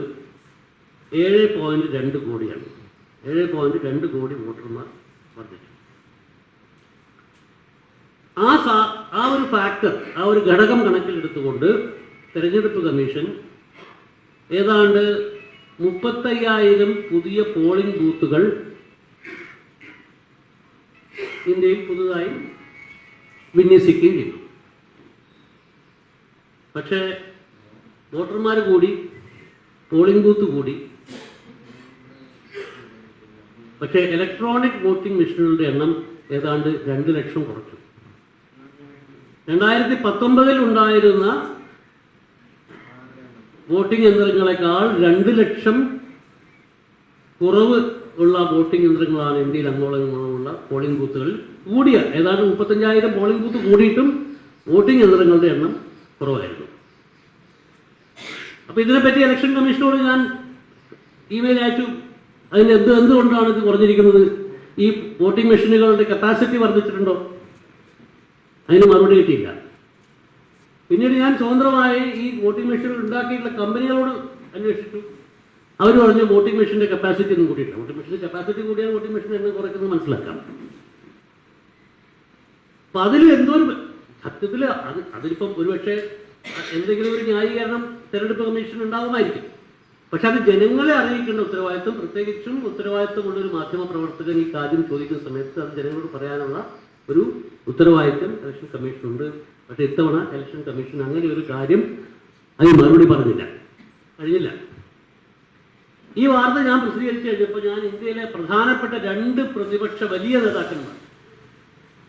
Speaker 1: 7.2 കോടിയാണ്. 7.2 കോടി വോട്ടർമാർ വർദ്ധിച്ചു. ആ ഒരു ഫാക്ടർ, ആ ഒരു ഘടകം കണക്കിലെടുത്തുകൊണ്ട് തെരഞ്ഞെടുപ്പ് കമ്മീഷൻ ഏതാണ്ട് 35,000 പുതിയ പോളിംഗ് ബൂത്തുകൾ ഇന്ത്യയിൽ പുതുതായി വിന്യസിക്കുകയും ചെയ്തു. പക്ഷേ വോട്ടർമാർ കൂടി, പോളിംഗ് ബൂത്ത് കൂടി, പക്ഷേ ഇലക്ട്രോണിക് വോട്ടിംഗ് മെഷീനുകളുടെ എണ്ണം ഏതാണ്ട് 2 ലക്ഷം കുറച്ചു. 2019-ൽ ഉണ്ടായിരുന്ന വോട്ടിംഗ് യന്ത്രങ്ങളെക്കാൾ 2 ലക്ഷം കുറവ് ഉള്ള വോട്ടിംഗ് യന്ത്രങ്ങളാണ് ഇന്ത്യയിൽ അങ്ങോളമുള്ള പോളിംഗ് ബൂത്തുകളിൽ കൂടിയ. ഏതാണ്ട് 35,000 പോളിംഗ് ബൂത്ത് കൂടിയിട്ടും വോട്ടിംഗ് യന്ത്രങ്ങളുടെ എണ്ണം കുറവായിരുന്നു. അപ്പോൾ ഇതിനെപ്പറ്റി ഇലക്ഷൻ കമ്മീഷനോട് ഞാൻ ഇമെയിൽ അയച്ചു. അതിന് എന്തുകൊണ്ടാണ് ഇത് കുറഞ്ഞിരിക്കുന്നത്? ഈ വോട്ടിംഗ് മെഷീനുകളുടെ കപ്പാസിറ്റി വർദ്ധിച്ചിട്ടുണ്ടോ? അതിന് മറുപടി കിട്ടിയില്ല. പിന്നീട് ഞാൻ സ്വതന്ത്രമായി ഈ വോട്ടിംഗ് മെഷീനുകൾ ഉണ്ടാക്കിയിട്ടുള്ള കമ്പനികളോട് അന്വേഷിച്ചു. അവർ പറഞ്ഞു വോട്ടിംഗ് മെഷീൻ്റെ കപ്പാസിറ്റി ഒന്നും കൂടിയില്ല. വോട്ടിംഗ് മെഷീൻ്റെ കപ്പാസിറ്റി കൂടിയാൽ വോട്ടിംഗ് മെഷീൻ എണ്ണം കുറയ്ക്കുന്നത് മനസ്സിലാക്കാം. അപ്പം അതിൽ എന്തോ ഒരു സത്യത്തിൽ അതിലിപ്പം ഒരുപക്ഷെ എന്തെങ്കിലും ഒരു ന്യായീകരണം തെരഞ്ഞെടുപ്പ് കമ്മീഷൻ ഉണ്ടാകുമായിരിക്കും. പക്ഷെ അത് ജനങ്ങളെ അറിയിക്കേണ്ട ഉത്തരവാദിത്വം, പ്രത്യേകിച്ചും ഉത്തരവാദിത്വമുള്ളൊരു മാധ്യമ പ്രവർത്തകൻ ഈ കാര്യം ചോദിക്കുന്ന സമയത്ത് അത് ജനങ്ങളോട് പറയാനുള്ള ഒരു ഉത്തരവാദിത്വം ഇലക്ഷൻ കമ്മീഷനുണ്ട്. പക്ഷേ ഇത്തവണ ഇലക്ഷൻ കമ്മീഷൻ അങ്ങനെ ഒരു കാര്യം അതിന് മറുപടി കഴിഞ്ഞില്ല. ഈ വാർത്ത ഞാൻ പ്രസിദ്ധീകരിച്ചു കഴിഞ്ഞപ്പോൾ ഞാൻ ഇന്ത്യയിലെ പ്രധാനപ്പെട്ട 2 പ്രതിപക്ഷ വലിയ നേതാക്കന്മാർ,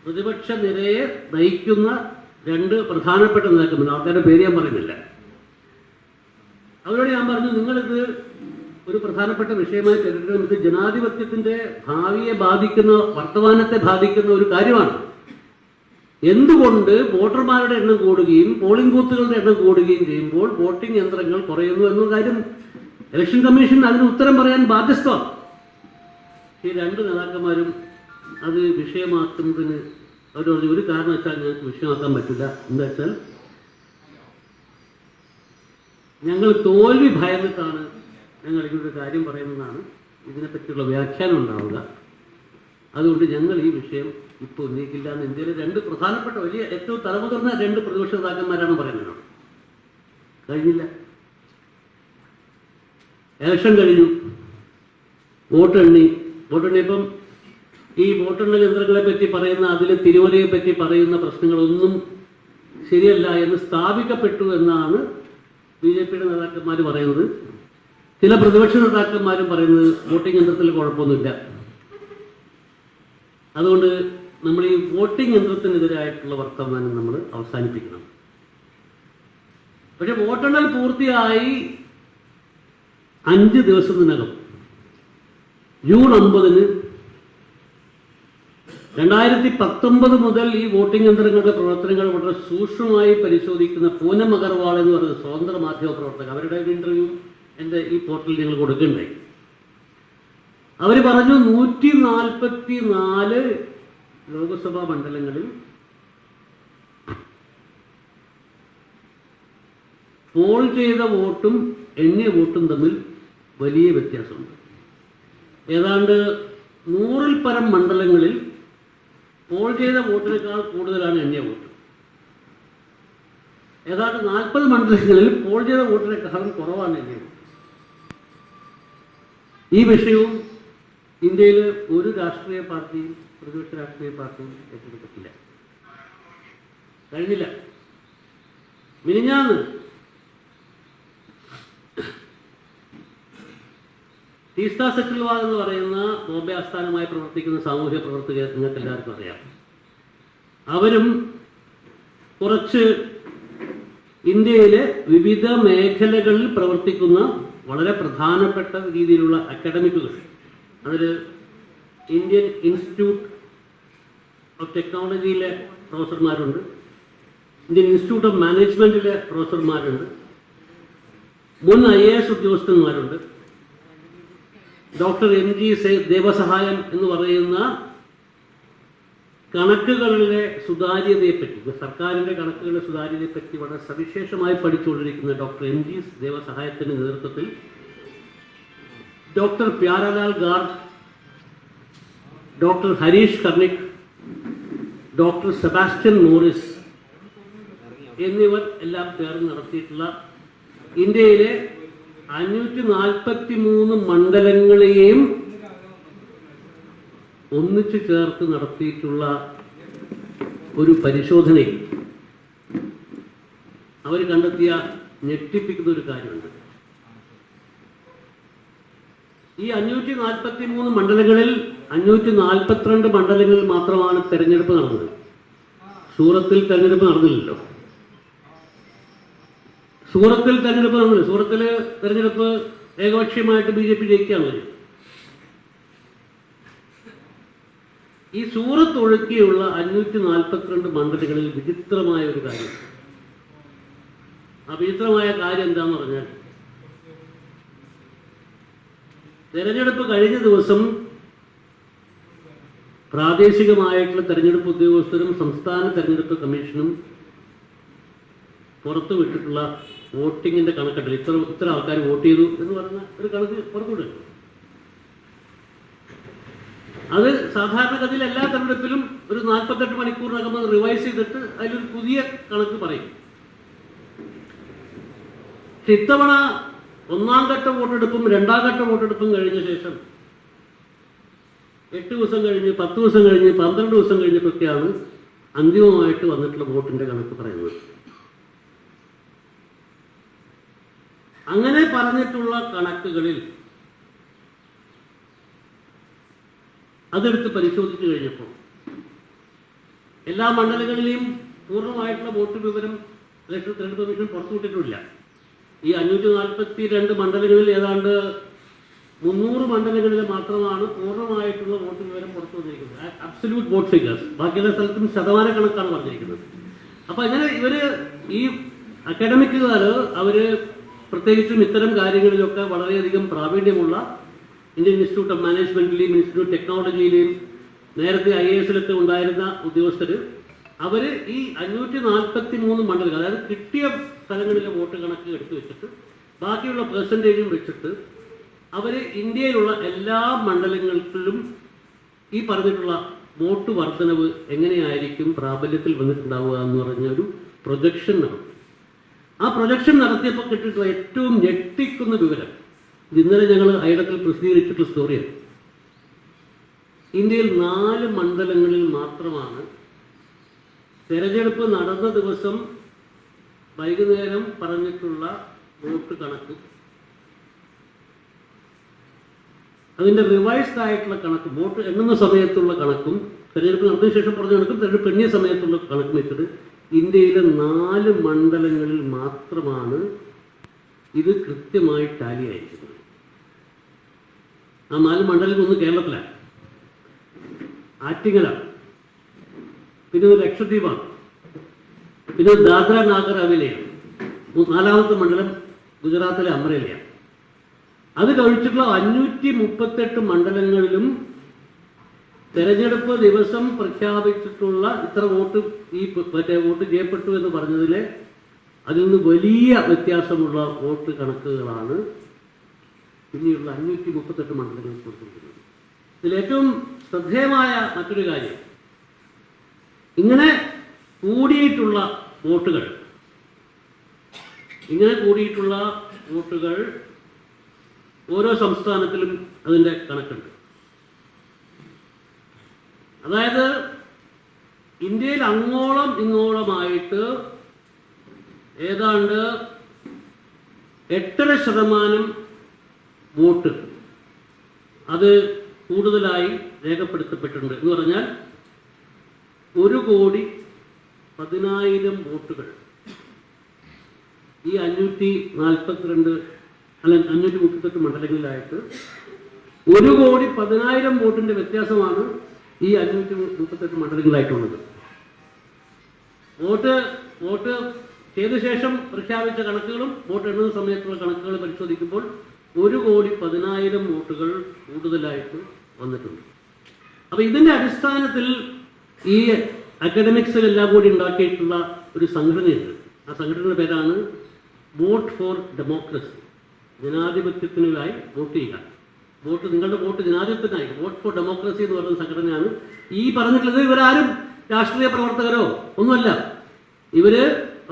Speaker 1: പ്രതിപക്ഷ നിരയെ നയിക്കുന്ന 2 പ്രധാനപ്പെട്ട നേതാക്കന്മാർ, ആൾക്കാരുടെ പേര് ഞാൻ പറയുന്നില്ല, അവരോട് ഞാൻ പറഞ്ഞു, നിങ്ങളിത് ഒരു പ്രധാനപ്പെട്ട വിഷയമായി കരുതുന്നത് ജനാധിപത്യത്തിൻ്റെ ഭാവിയെ ബാധിക്കുന്ന, വർത്തമാനത്തെ ബാധിക്കുന്ന ഒരു കാര്യമാണ്. എന്തുകൊണ്ട് വോട്ടർമാരുടെ എണ്ണം കൂടുകയും പോളിംഗ് ബൂത്തുകളുടെ എണ്ണം കൂടുകയും ചെയ്യുമ്പോൾ വോട്ടിംഗ് യന്ത്രങ്ങൾ കുറയുന്നു എന്ന കാര്യം ഇലക്ഷൻ കമ്മീഷൻ അതിന് ഉത്തരം പറയാൻ ബാധ്യസ്ഥമാണ്. ഈ 2 നേതാക്കന്മാരും അത് വിഷയമാക്കുന്നതിന് അവർ പറഞ്ഞു ഒരു കാരണവശാൽ ഞങ്ങൾക്ക് വിഷയമാക്കാൻ പറ്റില്ല. എന്താ വെച്ചാൽ ഞങ്ങൾ തോൽവി ഭയന്നിട്ടാണ് ഞങ്ങൾ ഇങ്ങനൊരു കാര്യം പറയുന്നതാണ് ഇതിനെപ്പറ്റിയുള്ള വ്യാഖ്യാനം ഉണ്ടാവുക. അതുകൊണ്ട് ഞങ്ങൾ ഈ വിഷയം ഇപ്പോൾ ഉന്നയിക്കില്ല എന്ന് ഇന്ത്യയിലെ രണ്ട് പ്രധാനപ്പെട്ട വലിയ ഏറ്റവും തലമുതിർന്ന രണ്ട് പ്രതിപക്ഷ നേതാക്കന്മാരാണ് പറയുന്നത്. കഴിഞ്ഞില്ല. ഇലക്ഷൻ കഴിഞ്ഞു, വോട്ടെണ്ണിയപ്പം ഈ വോട്ടെണ്ണൽ യന്ത്രങ്ങളെ പറ്റി പറയുന്ന അതിൽ തിരുമലയെ പറ്റി പറയുന്ന പ്രശ്നങ്ങളൊന്നും ശരിയല്ല എന്ന് സ്ഥാപിക്കപ്പെട്ടു എന്നാണ് BJPയുടെ നേതാക്കന്മാർ പറയുന്നത്. ചില പ്രതിപക്ഷ നേതാക്കന്മാരും പറയുന്നത് വോട്ടിംഗ് യന്ത്രത്തിൽ കുഴപ്പമൊന്നുമില്ല, അതുകൊണ്ട് നമ്മൾ ഈ വോട്ടിംഗ് യന്ത്രത്തിനെതിരായിട്ടുള്ള വർത്തമാനം നമ്മൾ അവസാനിപ്പിക്കണം. പക്ഷെ വോട്ടെണ്ണൽ പൂർത്തിയായി 5 ദിവസത്തിനകം ജൂൺ 9 2019 മുതൽ ഈ വോട്ടിംഗ് യന്ത്രങ്ങളുടെ പ്രവർത്തനങ്ങൾ വളരെ സൂക്ഷ്മമായി പരിശോധിക്കുന്ന പൂനം അഗർവാൾ എന്ന് പറയുന്ന സ്വതന്ത്ര മാധ്യമ പ്രവർത്തകർ, അവരുടെ ഒരു ഇന്റർവ്യൂ എൻ്റെ ഈ പോർട്ടലിൽ ഞങ്ങൾ കൊടുക്കുകയുണ്ടായി. അവർ പറഞ്ഞു 144 ലോക്സഭാ മണ്ഡലങ്ങളിൽ പോൾ ചെയ്ത വോട്ടും എണ്ണിയ വോട്ടും തമ്മിൽ വലിയ വ്യത്യാസമുണ്ട്. ഏതാണ്ട് 100-ൽ പരം മണ്ഡലങ്ങളിൽ പോൾ ചെയ്ത വോട്ടിനേക്കാൾ കൂടുതലാണ് എണ്ണിയ വോട്ട്. ഏതാണ്ട് 40 മണ്ഡലങ്ങളിൽ പോൾ ചെയ്ത വോട്ടിനേക്കാളും കുറവാണ് എണ്ണിയ വോട്ട്. ഈ വിഷയവും ഇന്ത്യയിൽ ഒരു രാഷ്ട്രീയ പാർട്ടിയും പ്രതിപക്ഷ രാഷ്ട്രീയ പാർട്ടിയും ഏറ്റെടുത്തിട്ടില്ല, കഴിഞ്ഞില്ല. മിനിഞ്ഞാന്ന് തീസ്ത സെറ്റിൽവാൾ എന്ന് പറയുന്ന ബോംബെ ആസ്ഥാനമായി പ്രവർത്തിക്കുന്ന സാമൂഹ്യ പ്രവർത്തകർ നിങ്ങൾക്ക് എല്ലാവർക്കും അറിയാം. അവരും കുറച്ച് ഇന്ത്യയിലെ വിവിധ മേഖലകളിൽ പ്രവർത്തിക്കുന്ന വളരെ പ്രധാനപ്പെട്ട രീതിയിലുള്ള അക്കാഡമിക്കുകൾ, അതിൽ ഇന്ത്യൻ ഇൻസ്റ്റിറ്റ്യൂട്ട് ഓഫ് ടെക്നോളജിയിലെ പ്രൊഫസർമാരുണ്ട്, ഇന്ത്യൻ ഇൻസ്റ്റിറ്റ്യൂട്ട് ഓഫ് മാനേജ്മെൻറ്റിലെ പ്രൊഫസർമാരുണ്ട്, മുൻ IAS ഉദ്യോഗസ്ഥന്മാരുണ്ട്, ഡോക്ടർ MG ദേവസഹായം എന്ന് പറയുന്ന കണക്കുകളിലെ സുതാര്യതയെപ്പറ്റി, സർക്കാരിൻ്റെ കണക്കുകളുടെ സുതാര്യതയെപ്പറ്റി വളരെ സവിശേഷമായി പഠിച്ചുകൊണ്ടിരിക്കുന്ന ഡോക്ടർ MG ദേവസഹായത്തിൻ്റെ നേതൃത്വത്തിൽ doctor Pyarelal Garg, doctor Harish Karnik, doctor Sebastian Morris എന്നിവർ എല്ലാം ചേർന്ന് നടത്തിയിട്ടുള്ള ഇന്ത്യയിലെ 543 മണ്ഡലങ്ങളെയും ഒന്നിച്ചു ചേർത്ത് നടത്തിയിട്ടുള്ള ഒരു പരിശോധനയിൽ അവർ കണ്ടെത്തിയ ഞെട്ടിപ്പിക്കുന്ന ഒരു കാര്യമുണ്ട്. ഈ 543 മണ്ഡലങ്ങളിൽ 542 മണ്ഡലങ്ങളിൽ മാത്രമാണ് തെരഞ്ഞെടുപ്പ് നടന്നത്. സൂറത്തിൽ തെരഞ്ഞെടുപ്പ് നടന്നില്ലല്ലോ. സൂറത്തിൽ തെരഞ്ഞെടുപ്പ് ഏകപക്ഷീയമായിട്ട് BJP ജയിക്കുകയാണ്. ഈ സൂറത്ത് ഒഴുക്കിയുള്ള 542 മണ്ഡലങ്ങളിൽ വിചിത്രമായ ഒരു കാര്യം. ആ വിചിത്രമായ കാര്യം എന്താണെന്ന് പറഞ്ഞാൽ, തെരഞ്ഞെടുപ്പ് കഴിഞ്ഞ ദിവസം പ്രാദേശികമായിട്ടുള്ള തെരഞ്ഞെടുപ്പ് ഉദ്യോഗസ്ഥരും സംസ്ഥാന തെരഞ്ഞെടുപ്പ് കമ്മീഷനും പുറത്തു വിട്ടിട്ടുള്ള വോട്ടിങ്ങിന്റെ കണക്കെട്ടിൽ ഇത്ര ആൾക്കാർ വോട്ട് ചെയ്തു എന്ന് പറഞ്ഞ ഒരു കണക്ക് പുറത്തുവിടും. അത് സാധാരണഗതിയിൽ എല്ലാ തെരഞ്ഞെടുപ്പിലും ഒരു 48 മണിക്കൂറിനകം അത് റിവൈസ് ചെയ്തിട്ട് അതിലൊരു പുതിയ കണക്ക് പറയും. പക്ഷെ ഇത്തവണ 1ാം ഘട്ട വോട്ടെടുപ്പും 2ാം ഘട്ട വോട്ടെടുപ്പും കഴിഞ്ഞ ശേഷം 8 ദിവസം കഴിഞ്ഞ് 10 ദിവസം കഴിഞ്ഞ് 12 ദിവസം കഴിഞ്ഞപ്പോഴൊക്കെയാണ് അന്തിമമായിട്ട് വന്നിട്ടുള്ള വോട്ടിന്റെ കണക്ക് പറയുന്നത്. അങ്ങനെ പറഞ്ഞിട്ടുള്ള കണക്കുകളിൽ അതെടുത്ത് പരിശോധിച്ചു കഴിഞ്ഞപ്പോൾ എല്ലാ മണ്ഡലങ്ങളിലെയും പൂർണ്ണമായിട്ടുള്ള വോട്ട് വിവരം ഇലക്ഷൻ തെരഞ്ഞെടുപ്പ് കമ്മീഷൻ പുറത്തുവിട്ടിട്ടില്ല. ഈ 542 മണ്ഡലങ്ങളിൽ ഏതാണ്ട് 300 മണ്ഡലങ്ങളിൽ മാത്രമാണ് പൂർണ്ണമായിട്ടുള്ള വോട്ട് വിവരം പുറത്തു വന്നിരിക്കുന്നത്, അബ്സല്യൂട്ട് വോട്ട് ഫിഗേഴ്സ്. ബാക്കിയുള്ള സ്ഥലത്തും ശതമാന കണക്കാണ് പറഞ്ഞിരിക്കുന്നത്. അപ്പോൾ ഇങ്ങനെ ഇവർ ഈ അക്കാഡമിക്കുകാർ അവർ പ്രത്യേകിച്ചും ഇത്തരം കാര്യങ്ങളിലൊക്കെ വളരെയധികം പ്രാവീണ്യമുള്ള ഇന്ത്യൻ ഇൻസ്റ്റിറ്റ്യൂട്ട് ഓഫ് മാനേജ്മെന്റിലെയും ഇൻസ്റ്റിറ്റ്യൂട്ട് ടെക്നോളജിയിലെയും നേരത്തെ IAS ഉണ്ടായിരുന്ന ഉദ്യോഗസ്ഥർ അവർ ഈ 543 മണ്ഡലങ്ങൾ, അതായത് കിട്ടിയ സ്ഥലങ്ങളിലെ വോട്ട് കണക്ക് എടുത്തു വെച്ചിട്ട് ബാക്കിയുള്ള പെർസെൻറ്റേജും വെച്ചിട്ട് അവർ ഇന്ത്യയിലുള്ള എല്ലാ മണ്ഡലങ്ങളിലും ഈ പറഞ്ഞിട്ടുള്ള വോട്ട് വർധനവ് എങ്ങനെയായിരിക്കും പ്രാബല്യത്തിൽ വന്നിട്ടുണ്ടാവുക എന്ന് പറഞ്ഞൊരു പ്രൊജക്ഷൻ നടത്തും. ആ പ്രൊജക്ഷൻ നടത്തിയപ്പോൾ കിട്ടിയിട്ടുള്ള ഏറ്റവും ഞെട്ടിക്കുന്ന വിവരം, ഇന്നലെ ഞങ്ങൾ ഐഡത്തിൽ പ്രസിദ്ധീകരിച്ചിട്ടുള്ള സ്റ്റോറിയാണ്. ഇന്ത്യയിൽ 4 മണ്ഡലങ്ങളിൽ മാത്രമാണ് തെരഞ്ഞെടുപ്പ് നടന്ന ദിവസം വൈകുന്നേരം പറഞ്ഞിട്ടുള്ള വോട്ട് കണക്ക്, അതിൻ്റെ റിവൈസ്ഡ് ആയിട്ടുള്ള കണക്ക്, വോട്ട് എണ്ണുന്ന സമയത്തുള്ള കണക്കും തെരഞ്ഞെടുപ്പ് നടത്തിയ ശേഷം പറഞ്ഞ കണക്കും തെരഞ്ഞെടുപ്പ് എണ്ണിയ സമയത്തുള്ള കണക്കും വെച്ചിട്ട് ഇന്ത്യയിലെ 4 മണ്ഡലങ്ങളിൽ മാത്രമാണ് ഇത് കൃത്യമായി ടാലി ആയിരിക്കുന്നത്. ആ 4 മണ്ഡലങ്ങൾ ഒന്ന് കേരളത്തിലാണ്, ആറ്റിങ്ങല, പിന്നെ ലക്ഷദ്വീപാണ്, പിന്നെ ദാദ്ര നാഗർ ഹവേലിയാണ്, 4ാമത്തെ മണ്ഡലം ഗുജറാത്തിലെ അമരേലിയാണ്. അത് കഴിച്ചിട്ടുള്ള 538 മണ്ഡലങ്ങളിലും തെരഞ്ഞെടുപ്പ് ദിവസം പ്രഖ്യാപിച്ചിട്ടുള്ള ഇത്ര വോട്ട് വോട്ട് ചെയ്യപ്പെട്ടു എന്ന് പറഞ്ഞതിലെ അതിൽ നിന്ന് വലിയ വ്യത്യാസമുള്ള വോട്ട് കണക്കുകളാണ് പിന്നെയുള്ള 538 മണ്ഡലങ്ങളിൽ കൊടുത്തിരിക്കുന്നത്. ഇതിലേറ്റവും ശ്രദ്ധേയമായ മറ്റൊരു കാര്യം, ഇങ്ങനെ കൂടിയിട്ടുള്ള വോട്ടുകൾ ഓരോ സംസ്ഥാനത്തിലും അതിൻ്റെ കണക്കുണ്ട്. അതായത് ഇന്ത്യയിൽ അങ്ങോളം ഇങ്ങോളമായിട്ട് ഏതാണ്ട് 8.5% വോട്ട് അത് കൂടുതലായി രേഖപ്പെടുത്തപ്പെട്ടിട്ടുണ്ട്. എന്ന് പറഞ്ഞാൽ 1,10,00,000 വോട്ടുകൾ ഈ 538 മണ്ഡലങ്ങളിലായിട്ട് 1,10,00,000 വോട്ടിന്റെ വ്യത്യാസമാണ് ഈ 538 മണ്ഡലങ്ങളിലായിട്ടുള്ളത്. വോട്ട് ചെയ്ത ശേഷം പ്രഖ്യാപിച്ച കണക്കുകളും വോട്ട് എണ്ണുന്ന സമയത്തുള്ള കണക്കുകൾ പരിശോധിക്കുമ്പോൾ 1,10,00,000 വോട്ടുകൾ കൂടുതലായിട്ട് വന്നിട്ടുണ്ട്. അപ്പോൾ ഇതിന്റെ അടിസ്ഥാനത്തിൽ ഈ അക്കാഡമിക്സിലെല്ലാം കൂടി ഉണ്ടാക്കിയിട്ടുള്ള ഒരു സംഘടനയുണ്ട്. ആ സംഘടനയുടെ പേരാണ് വോട്ട് ഫോർ ഡെമോക്രസി, ജനാധിപത്യത്തിനായി വോട്ട് ചെയ്യുക. നിങ്ങളുടെ വോട്ട് ജനാധിപത്യത്തിനായി, വോട്ട് ഫോർ ഡെമോക്രസി എന്ന് പറയുന്ന സംഘടനയാണ് ഈ പറഞ്ഞിട്ടുള്ളത്. ഇവരാരും രാഷ്ട്രീയ പ്രവർത്തകരോ ഒന്നുമല്ല, ഇവര്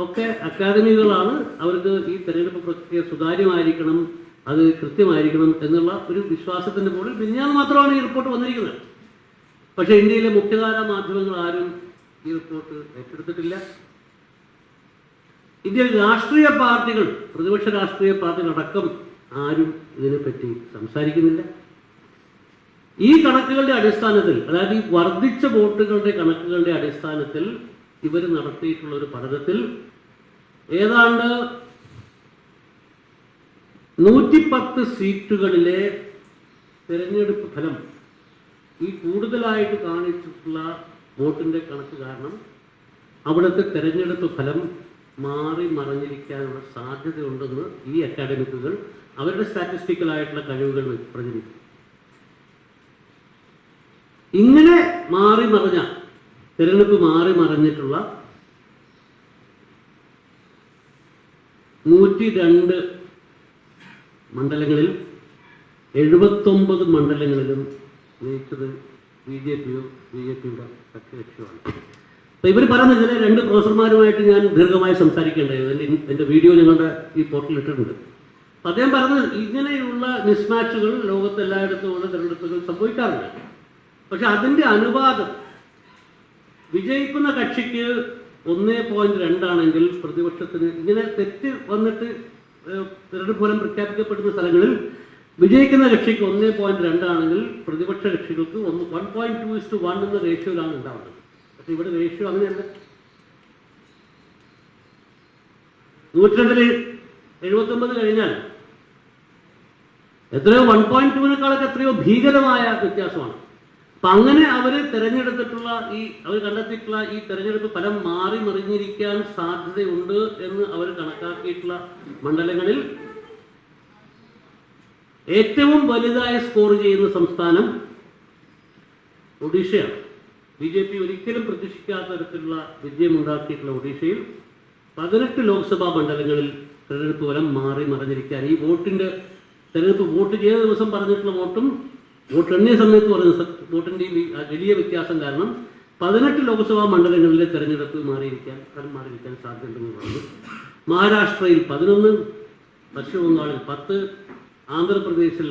Speaker 1: ഒക്കെ അക്കാദമികളാണ്. അവർക്ക് ഈ തെരഞ്ഞെടുപ്പ് പ്രക്രിയ സുതാര്യമായിരിക്കണം, അത് കൃത്യമായിരിക്കണം എന്നുള്ള ഒരു വിശ്വാസത്തിന്റെ മുകളിൽ മിനിഞ്ഞാന്ന് മാത്രമാണ് ഈ റിപ്പോർട്ട് വന്നിരിക്കുന്നത്. പക്ഷേ ഇന്ത്യയിലെ മുഖ്യധാര മാധ്യമങ്ങൾ ആരും ഈ റിപ്പോർട്ട് ഏറ്റെടുത്തിട്ടില്ല. ഇന്ത്യയിൽ രാഷ്ട്രീയ പാർട്ടികൾ, പ്രതിപക്ഷ രാഷ്ട്രീയ പാർട്ടികളടക്കം ആരും ഇതിനെപ്പറ്റി സംസാരിക്കുന്നില്ല. ഈ കണക്കുകളുടെ അടിസ്ഥാനത്തിൽ, അതായത് ഈ വർദ്ധിച്ച വോട്ടുകളുടെ കണക്കുകളുടെ അടിസ്ഥാനത്തിൽ ഇവർ നടത്തിയിട്ടുള്ള ഒരു പഠനത്തിൽ ഏതാണ്ട് 110 സീറ്റുകളിലെ തെരഞ്ഞെടുപ്പ് ഫലം ഈ കൂടുതലായിട്ട് കാണിച്ചിട്ടുള്ള വോട്ടിന്റെ കണക്ക് കാരണം അവിടുത്തെ തെരഞ്ഞെടുപ്പ് ഫലം മാറി മറിഞ്ഞിരിക്കാനുള്ള സാധ്യതയുണ്ടെന്ന് ഈ അക്കാഡമിക്കുകൾ അവരുടെ സ്റ്റാറ്റിസ്റ്റിക്കലായിട്ടുള്ള കഴിവുകൾ പ്രചരിപ്പിക്കും. ഇങ്ങനെ തെരഞ്ഞെടുപ്പ് മാറി മറിഞ്ഞിട്ടുള്ള 102 മണ്ഡലങ്ങളിൽ 79 മണ്ഡലങ്ങളിലും ജയിച്ചത് BJPയുടെ സഖ്യകക്ഷിയാണ്. അപ്പൊ ഇവർ പറയുന്ന ചില 2 പ്രൊഫസർമാരുമായിട്ട് ഞാൻ ദീർഘമായി സംസാരിക്കേണ്ടത് എൻ്റെ വീഡിയോ ഞങ്ങളുടെ ഈ പോർട്ടലിൽ ഇട്ടിട്ടുണ്ട്. അപ്പം അദ്ദേഹം പറഞ്ഞത് ഇങ്ങനെയുള്ള മിസ്മാച്ചുകൾ ലോകത്തെല്ലായിടത്തുമുള്ള തെരഞ്ഞെടുപ്പുകൾ സംഭവിക്കാറുണ്ട്. പക്ഷെ അതിൻ്റെ അനുപാതം വിജയിക്കുന്ന കക്ഷിക്ക് 1.2 ആണെങ്കിൽ പ്രതിപക്ഷത്തിന് ഇങ്ങനെ തെറ്റ് വന്നിട്ട് തെരഞ്ഞെടുപ്പ് ഫലം പ്രഖ്യാപിക്കപ്പെടുന്ന സ്ഥലങ്ങളിൽ വിജയിക്കുന്ന കക്ഷിക്ക് 1.2 ആണെങ്കിൽ പ്രതിപക്ഷ കക്ഷികൾക്ക് 1.2:1 എന്ന റേഷ്യോയിലാണ് ഉണ്ടാവുന്നത്. പക്ഷെ ഇവിടെ റേഷ്യോ അങ്ങനെയല്ല. 102 79 കഴിഞ്ഞാൽ എത്രയോ 1.2-നേക്കാളൊക്കെ എത്രയോ ഭീകരമായ വ്യത്യാസമാണ്. അപ്പൊ അങ്ങനെ അവർ കണ്ടെത്തിയിട്ടുള്ള ഈ തെരഞ്ഞെടുപ്പ് ഫലം മാറി മറിഞ്ഞിരിക്കാൻ സാധ്യതയുണ്ട് എന്ന് അവർ കണക്കാക്കിയിട്ടുള്ള മണ്ഡലങ്ങളിൽ ഏറ്റവും വലുതായി സ്കോർ ചെയ്യുന്ന സംസ്ഥാനം ഒഡീഷയാണ്. BJP ഒരിക്കലും പ്രതീക്ഷിക്കാത്ത തരത്തിലുള്ള വിജയമുണ്ടാക്കിയിട്ടുള്ള ഒഡീഷയിൽ 18 ലോക്സഭാ മണ്ഡലങ്ങളിൽ തെരഞ്ഞെടുപ്പ് ഫലം മാറി മറിഞ്ഞിരിക്കാൻ ഈ തെരഞ്ഞെടുപ്പ് വോട്ട് ചെയ്ത ദിവസം പറഞ്ഞിട്ടുള്ള വോട്ടും വോട്ട് എണ്ണിയ സമയത്ത് പറഞ്ഞ വോട്ടിൻ്റെയും വലിയ വ്യത്യാസം കാരണം 18 ലോക്സഭാ മണ്ഡലങ്ങളിലെ തെരഞ്ഞെടുപ്പ് ഫലം മാറിയിരിക്കാൻ സാധ്യതയുണ്ടെന്ന് പറഞ്ഞു. മഹാരാഷ്ട്രയിൽ 11, പശ്ചിമ ബംഗാളിൽ 10, ആന്ധ്രാപ്രദേശിൽ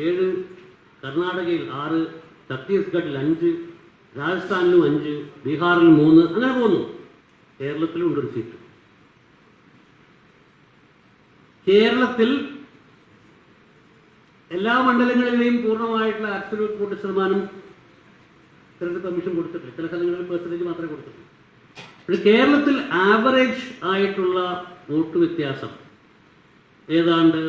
Speaker 1: 7, കർണാടകയിൽ 6, ഛത്തീസ്ഗഡിൽ 5, രാജസ്ഥാനിലും 5, ബീഹാറിൽ 3, അങ്ങനെ പോകുന്നു. കേരളത്തിലും ഉണ്ടൊരു സീറ്റ്. കേരളത്തിൽ എല്ലാ മണ്ഡലങ്ങളിലെയും പൂർണ്ണമായിട്ടുള്ള ആബ്സല്യൂട്ട് വോട്ട് ശതമാനം തെരഞ്ഞെടുപ്പ് കമ്മീഷൻ കൊടുത്തിട്ടില്ല. ചില സ്ഥലങ്ങളിൽ പെർസെൻറ്റേജ് മാത്രമേ കൊടുത്തിട്ടുള്ളൂ. പക്ഷേ കേരളത്തിൽ ആവറേജ് ആയിട്ടുള്ള വോട്ട് വ്യത്യാസം ഏതാണ്ട്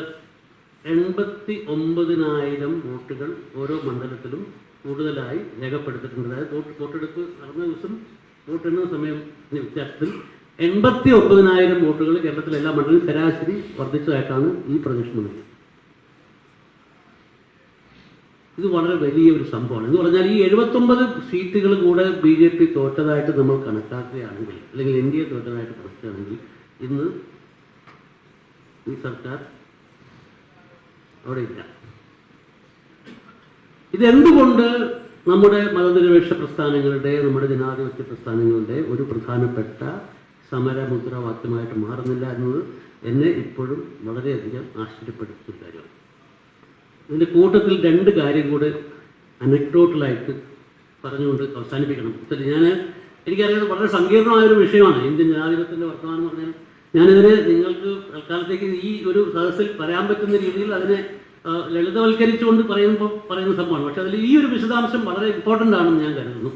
Speaker 1: 89,000 വോട്ടുകൾ ഓരോ മണ്ഡലത്തിലും കൂടുതലായി രേഖപ്പെടുത്തിയിട്ടുണ്ട്. അതായത് വോട്ടെടുപ്പ് നടന്ന ദിവസം വോട്ടെണ്ണുന്ന സമയം വ്യത്യാസത്തിൽ 89,000 വോട്ടുകൾ കേരളത്തിലെ എല്ലാ മണ്ഡലത്തിലും ശരാശരി വർദ്ധിച്ചതായിട്ടാണ് ഈ പ്രൊജക്ഷൻ വന്നത്. ഇത് വളരെ വലിയൊരു സംഭവമാണ്. എന്ന് പറഞ്ഞാൽ ഈ 79 സീറ്റുകൾ കൂടെ BJP തോറ്റതായിട്ട് നമ്മൾ കണക്കാക്കുകയാണെങ്കിൽ, അല്ലെങ്കിൽ NDA തോറ്റതായിട്ട് കണക്കാക്കുകയാണെങ്കിൽ, ഇന്ന് ഈ സർക്കാർ അവിടെ ഇല്ല. ഇതെന്തുകൊണ്ട് നമ്മുടെ മതനിരപേക്ഷ പ്രസ്ഥാനങ്ങളുടെ, നമ്മുടെ ജനാധിപത്യ പ്രസ്ഥാനങ്ങളുടെ ഒരു പ്രധാനപ്പെട്ട സമരമുദ്രാവാക്യമായിട്ട് മാറുന്നില്ല എന്നത് എന്നെ ഇപ്പോഴും വളരെയധികം ആശ്ചര്യപ്പെടുത്തുന്ന കാര്യമാണ്. ഇതിൻ്റെ കൂട്ടത്തിൽ 2 കാര്യം കൂടെ അനക്ഡോട്ടലായിട്ട് പറഞ്ഞുകൊണ്ട് അവസാനിപ്പിക്കണം. എനിക്കറിയാവുന്ന വളരെ സങ്കീർണമായൊരു വിഷയമാണ് ഇന്ത്യൻ ജനാധിപത്യത്തിൻ്റെ വർത്തമാനം എന്ന് പറഞ്ഞാൽ. ഞാനിതിനെ നിങ്ങൾക്ക് തൽക്കാലത്തേക്ക് ഈ ഒരു സദസ്സിൽ പറയാൻ പറ്റുന്ന രീതിയിൽ അതിനെ ലളിതവൽക്കരിച്ചുകൊണ്ട് പറയുന്ന സംഭവമാണ്. പക്ഷെ അതിൽ ഈ ഒരു വിശദാംശം വളരെ ഇമ്പോർട്ടൻ്റ് ആണെന്ന് ഞാൻ കരുതുന്നു.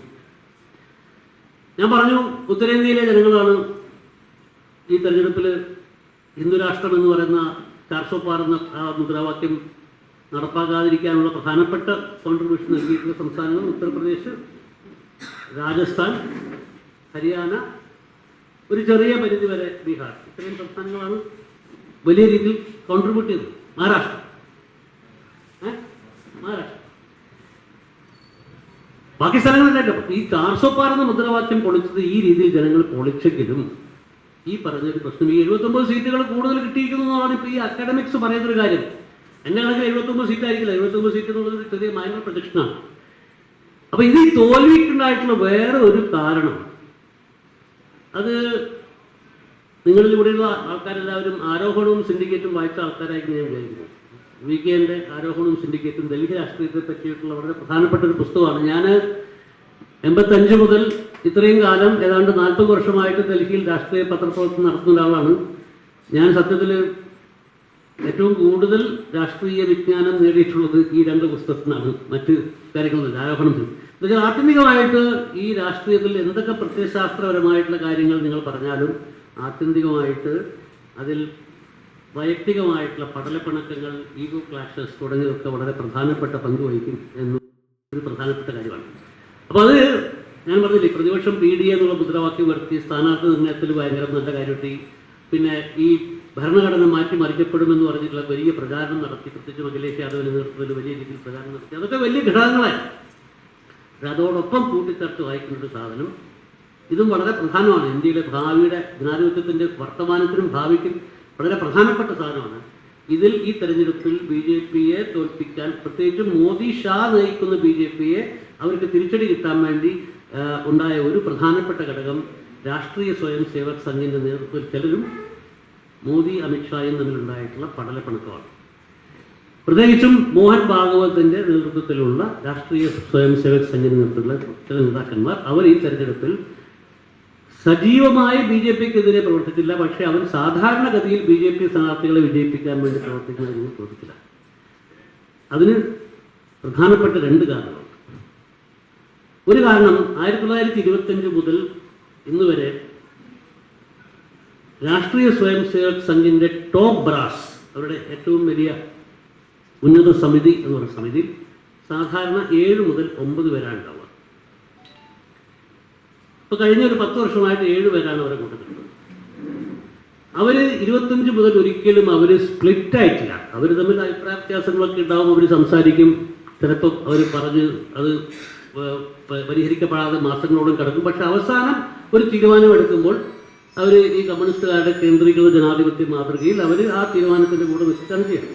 Speaker 1: ഞാൻ പറഞ്ഞു, ഉത്തരേന്ത്യയിലെ ജനങ്ങളാണ് ഈ തെരഞ്ഞെടുപ്പിൽ ഹിന്ദുരാഷ്ട്രം എന്ന് പറയുന്ന 400 പാർ എന്ന മുദ്രാവാക്യം നടപ്പാക്കാതിരിക്കാനുള്ള പ്രധാനപ്പെട്ട കോൺട്രിബ്യൂഷൻ നൽകിയിട്ടുള്ള സംസ്ഥാനങ്ങൾ ഉത്തർപ്രദേശ്, രാജസ്ഥാൻ, ഹരിയാന, ഒരു ചെറിയ പരിധി വരെ ബീഹാർ. ഇത്രയും സംസ്ഥാനങ്ങളാണ് വലിയ രീതിയിൽ കോൺട്രിബ്യൂട്ട് ചെയ്തത്. മഹാരാഷ്ട്ര ബാക്കി സ്ഥലങ്ങളിലല്ല. ഈ 400 പാർ എന്ന മുദ്രാവാക്യം പൊളിച്ചത് ഈ രീതിയിൽ ജനങ്ങൾ പൊളിച്ചെങ്കിലും ഈ പറഞ്ഞൊരു പ്രശ്നം, ഈ 79 സീറ്റുകൾ കൂടുതൽ കിട്ടിയിരിക്കുന്നതാണ് ഇപ്പോൾ ഈ അക്കാഡമിക്സ് പറയുന്നൊരു കാര്യം. എൻ്റെ കണക്കിൽ 79 സീറ്റായിരിക്കില്ല. 79 സീറ്റ് എന്നുള്ളത് ചെറിയ മൈനർ പ്രൊജക്ഷനാണ്. അപ്പോൾ ഇത് ഈ തോൽവിക്കുണ്ടായിട്ടുള്ള വേറെ ഒരു കാരണം, അത് നിങ്ങളിലൂടെയുള്ള ആൾക്കാരെല്ലാവരും ആരോഹണവും സിൻഡിക്കേറ്റും വായിച്ച ആൾക്കാരായിരിക്കും ഞാൻ വിചാരിക്കുന്നു. VKന്റെ ആരോഹണവും സിൻഡിക്കേറ്റും ഡൽഹി രാഷ്ട്രീയത്തെ പറ്റിയിട്ടുള്ള വളരെ പ്രധാനപ്പെട്ട ഒരു പുസ്തകമാണ്. ഞാൻ 85 മുതൽ ഇത്രയും കാലം ഏതാണ്ട് 40 വർഷമായിട്ട് ഡൽഹിയിൽ രാഷ്ട്രീയ പത്രപ്രവർത്തനം നടത്തുന്ന ഒരാളാണ്. ഞാൻ സത്യത്തിൽ ഏറ്റവും കൂടുതൽ രാഷ്ട്രീയ വിജ്ഞാനം നേടിയിട്ടുള്ളത് ഈ 2 പുസ്തകത്തിനാണ്. മറ്റ് കാര്യങ്ങളൊന്നുമില്ല. ആരോഹണം എന്നുവെച്ചാൽ ആത്യന്തികമായിട്ട് ഈ രാഷ്ട്രീയത്തിൽ എന്തൊക്കെ പ്രത്യയശാസ്ത്രപരമായിട്ടുള്ള കാര്യങ്ങൾ നിങ്ങൾ പറഞ്ഞാലും ആത്യന്തികമായിട്ട് അതിൽ വൈയക്തികമായിട്ടുള്ള പടലപ്പിണക്കങ്ങൾ, ഈഗോ ക്ലാഷസ് തുടങ്ങിയതൊക്കെ വളരെ പ്രധാനപ്പെട്ട പങ്ക് വഹിക്കും എന്നൊരു പ്രധാനപ്പെട്ട കാര്യമാണ്. അപ്പോൾ അത് ഞാൻ പറഞ്ഞില്ലേ, പ്രതിപക്ഷം PDA എന്നുള്ള മുദ്രാവാക്യം വരുത്തി സ്ഥാനാർത്ഥി നിർണ്ണയത്തിൽ ഭയങ്കര നല്ല കാര്യമായിട്ട്, പിന്നെ ഈ ഭരണഘടന മാറ്റിമറിക്കപ്പെടുമെന്ന് പറഞ്ഞിട്ടുള്ള വലിയ പ്രചാരണം നടത്തി, പ്രത്യേകിച്ച് അഖിലേഷ് യാദവിന്റെ നേതൃത്വത്തിൽ വലിയ രീതിയിൽ പ്രചാരണം നടത്തി. അതൊക്കെ വലിയ ഘടകങ്ങളായി. അതോടൊപ്പം കൂട്ടിച്ചേർത്ത് വായിക്കുന്നൊരു സാധനം ഇതും വളരെ പ്രധാനമാണ്. ഇന്ത്യയിലെ ഭാവിയുടെ ജനാധിപത്യത്തിൻ്റെ വർത്തമാനത്തിനും ഭാവിക്കും വളരെ പ്രധാനപ്പെട്ട സാധനമാണ്. ഇതിൽ ഈ തെരഞ്ഞെടുപ്പിൽ BJPയെ തോൽപ്പിക്കാൻ, പ്രത്യേകിച്ചും മോദി ഷാ നയിക്കുന്ന BJPയെ അവർക്ക് തിരിച്ചടി കിട്ടാൻ വേണ്ടി ഉണ്ടായ ഒരു പ്രധാനപ്പെട്ട ഘടകം രാഷ്ട്രീയ സ്വയം സേവക് സംഘിൻ്റെ നേതൃത്വത്തിൽ ചിലരും മോദി അമിത്ഷായും തമ്മിലുണ്ടായിട്ടുള്ള പടലപ്പിണക്കമാണ്. പ്രത്യേകിച്ചും മോഹൻ ഭാഗവതിൻ്റെ നേതൃത്വത്തിലുള്ള രാഷ്ട്രീയ സ്വയം സേവക് സംഘിൻ്റെ നേതൃത്വത്തിലുള്ള ചില നേതാക്കന്മാർ അവർ ഈ തെരഞ്ഞെടുപ്പിൽ സജീവമായി BJPക്കെതിരെ പ്രവർത്തിച്ചില്ല. പക്ഷേ അവർ സാധാരണഗതിയിൽ BJP സ്ഥാനാർത്ഥികളെ വിജയിപ്പിക്കാൻ വേണ്ടി പ്രവർത്തിക്കുന്നതിന് പ്രവർത്തിച്ചില്ല. അതിന് പ്രധാനപ്പെട്ട 2 കാരണങ്ങളുണ്ട്. ഒരു കാരണം 1925 മുതൽ ഇന്ന് വരെ രാഷ്ട്രീയ സ്വയം സേവക് സംഘിൻ്റെ ടോപ്പ് ബ്രാസ്, അവരുടെ ഏറ്റവും വലിയ ഉന്നത സമിതി എന്ന് പറയുന്ന സമിതിയിൽ സാധാരണ 7 മുതൽ 9 പേരാണ് ഉണ്ടാവുക. ഇപ്പോൾ കഴിഞ്ഞ ഒരു 10 വർഷമായിട്ട് 7 പേരാണ് അവരെ കൂട്ടത്തിലുള്ളത്. അവർ 25 മുതൽ ഒരിക്കലും അവർ സ്പ്ലിറ്റ് ആയിട്ടില്ല. അവർ തമ്മിൽ അഭിപ്രായ വ്യത്യാസങ്ങളൊക്കെ ഉണ്ടാവും, അവർ സംസാരിക്കും, ചിലപ്പോൾ അവർ പറഞ്ഞ് അത് പരിഹരിക്കപ്പെടാതെ മാസങ്ങളോടും കിടക്കും. പക്ഷെ അവസാനം ഒരു തീരുമാനം എടുക്കുമ്പോൾ അവർ ഈ കമ്മ്യൂണിസ്റ്റുകാരുടെ കേന്ദ്രീകൃത ജനാധിപത്യ മാതൃകയിൽ അവർ ആ തീരുമാനത്തിൻ്റെ കൂടെ നിൽക്കുകയാണ് ചെയ്യണം.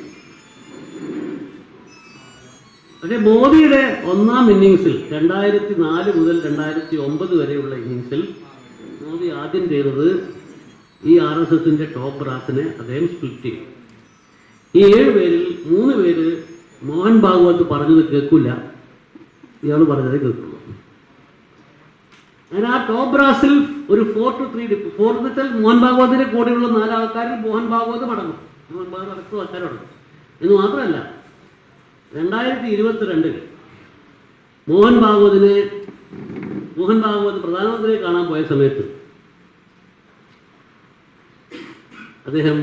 Speaker 1: പക്ഷേ മോദിയുടെ ഒന്നാം ഇന്നിങ്സിൽ 2004 മുതൽ 2009 വരെയുള്ള ഇന്നിങ്സിൽ മോദി ആദ്യം ചെയ്തത് ഈ RSSന്റെ ടോപ്പ് ബ്രാസിനെ അദ്ദേഹം സ്പ്ലിറ്റ് ചെയ്തു. ഈ 7 പേരിൽ 3 പേര് മോഹൻ ഭാഗവത് പറഞ്ഞത് കേൾക്കില്ല, ഇയാൾ പറഞ്ഞതേ കേൾക്കുള്ളൂ. അങ്ങനെ ആ ടോപ്പ് ബ്രാസിൽ ഒരു 4-3 4 വെച്ചാൽ മോഹൻ ഭാഗവതിന്റെ കൂടെയുള്ള 4 ആൾക്കാരിൽ മോഹൻ ഭാഗവത് മടങ്ങും. മോഹൻ ഭാഗവത് അടക്കം ആൾക്കാരുണ്ട് എന്ന് മാത്രമല്ല, 2022 മോഹൻ ഭാഗവത് പ്രധാനമന്ത്രിയെ കാണാൻ പോയ സമയത്ത് അദ്ദേഹം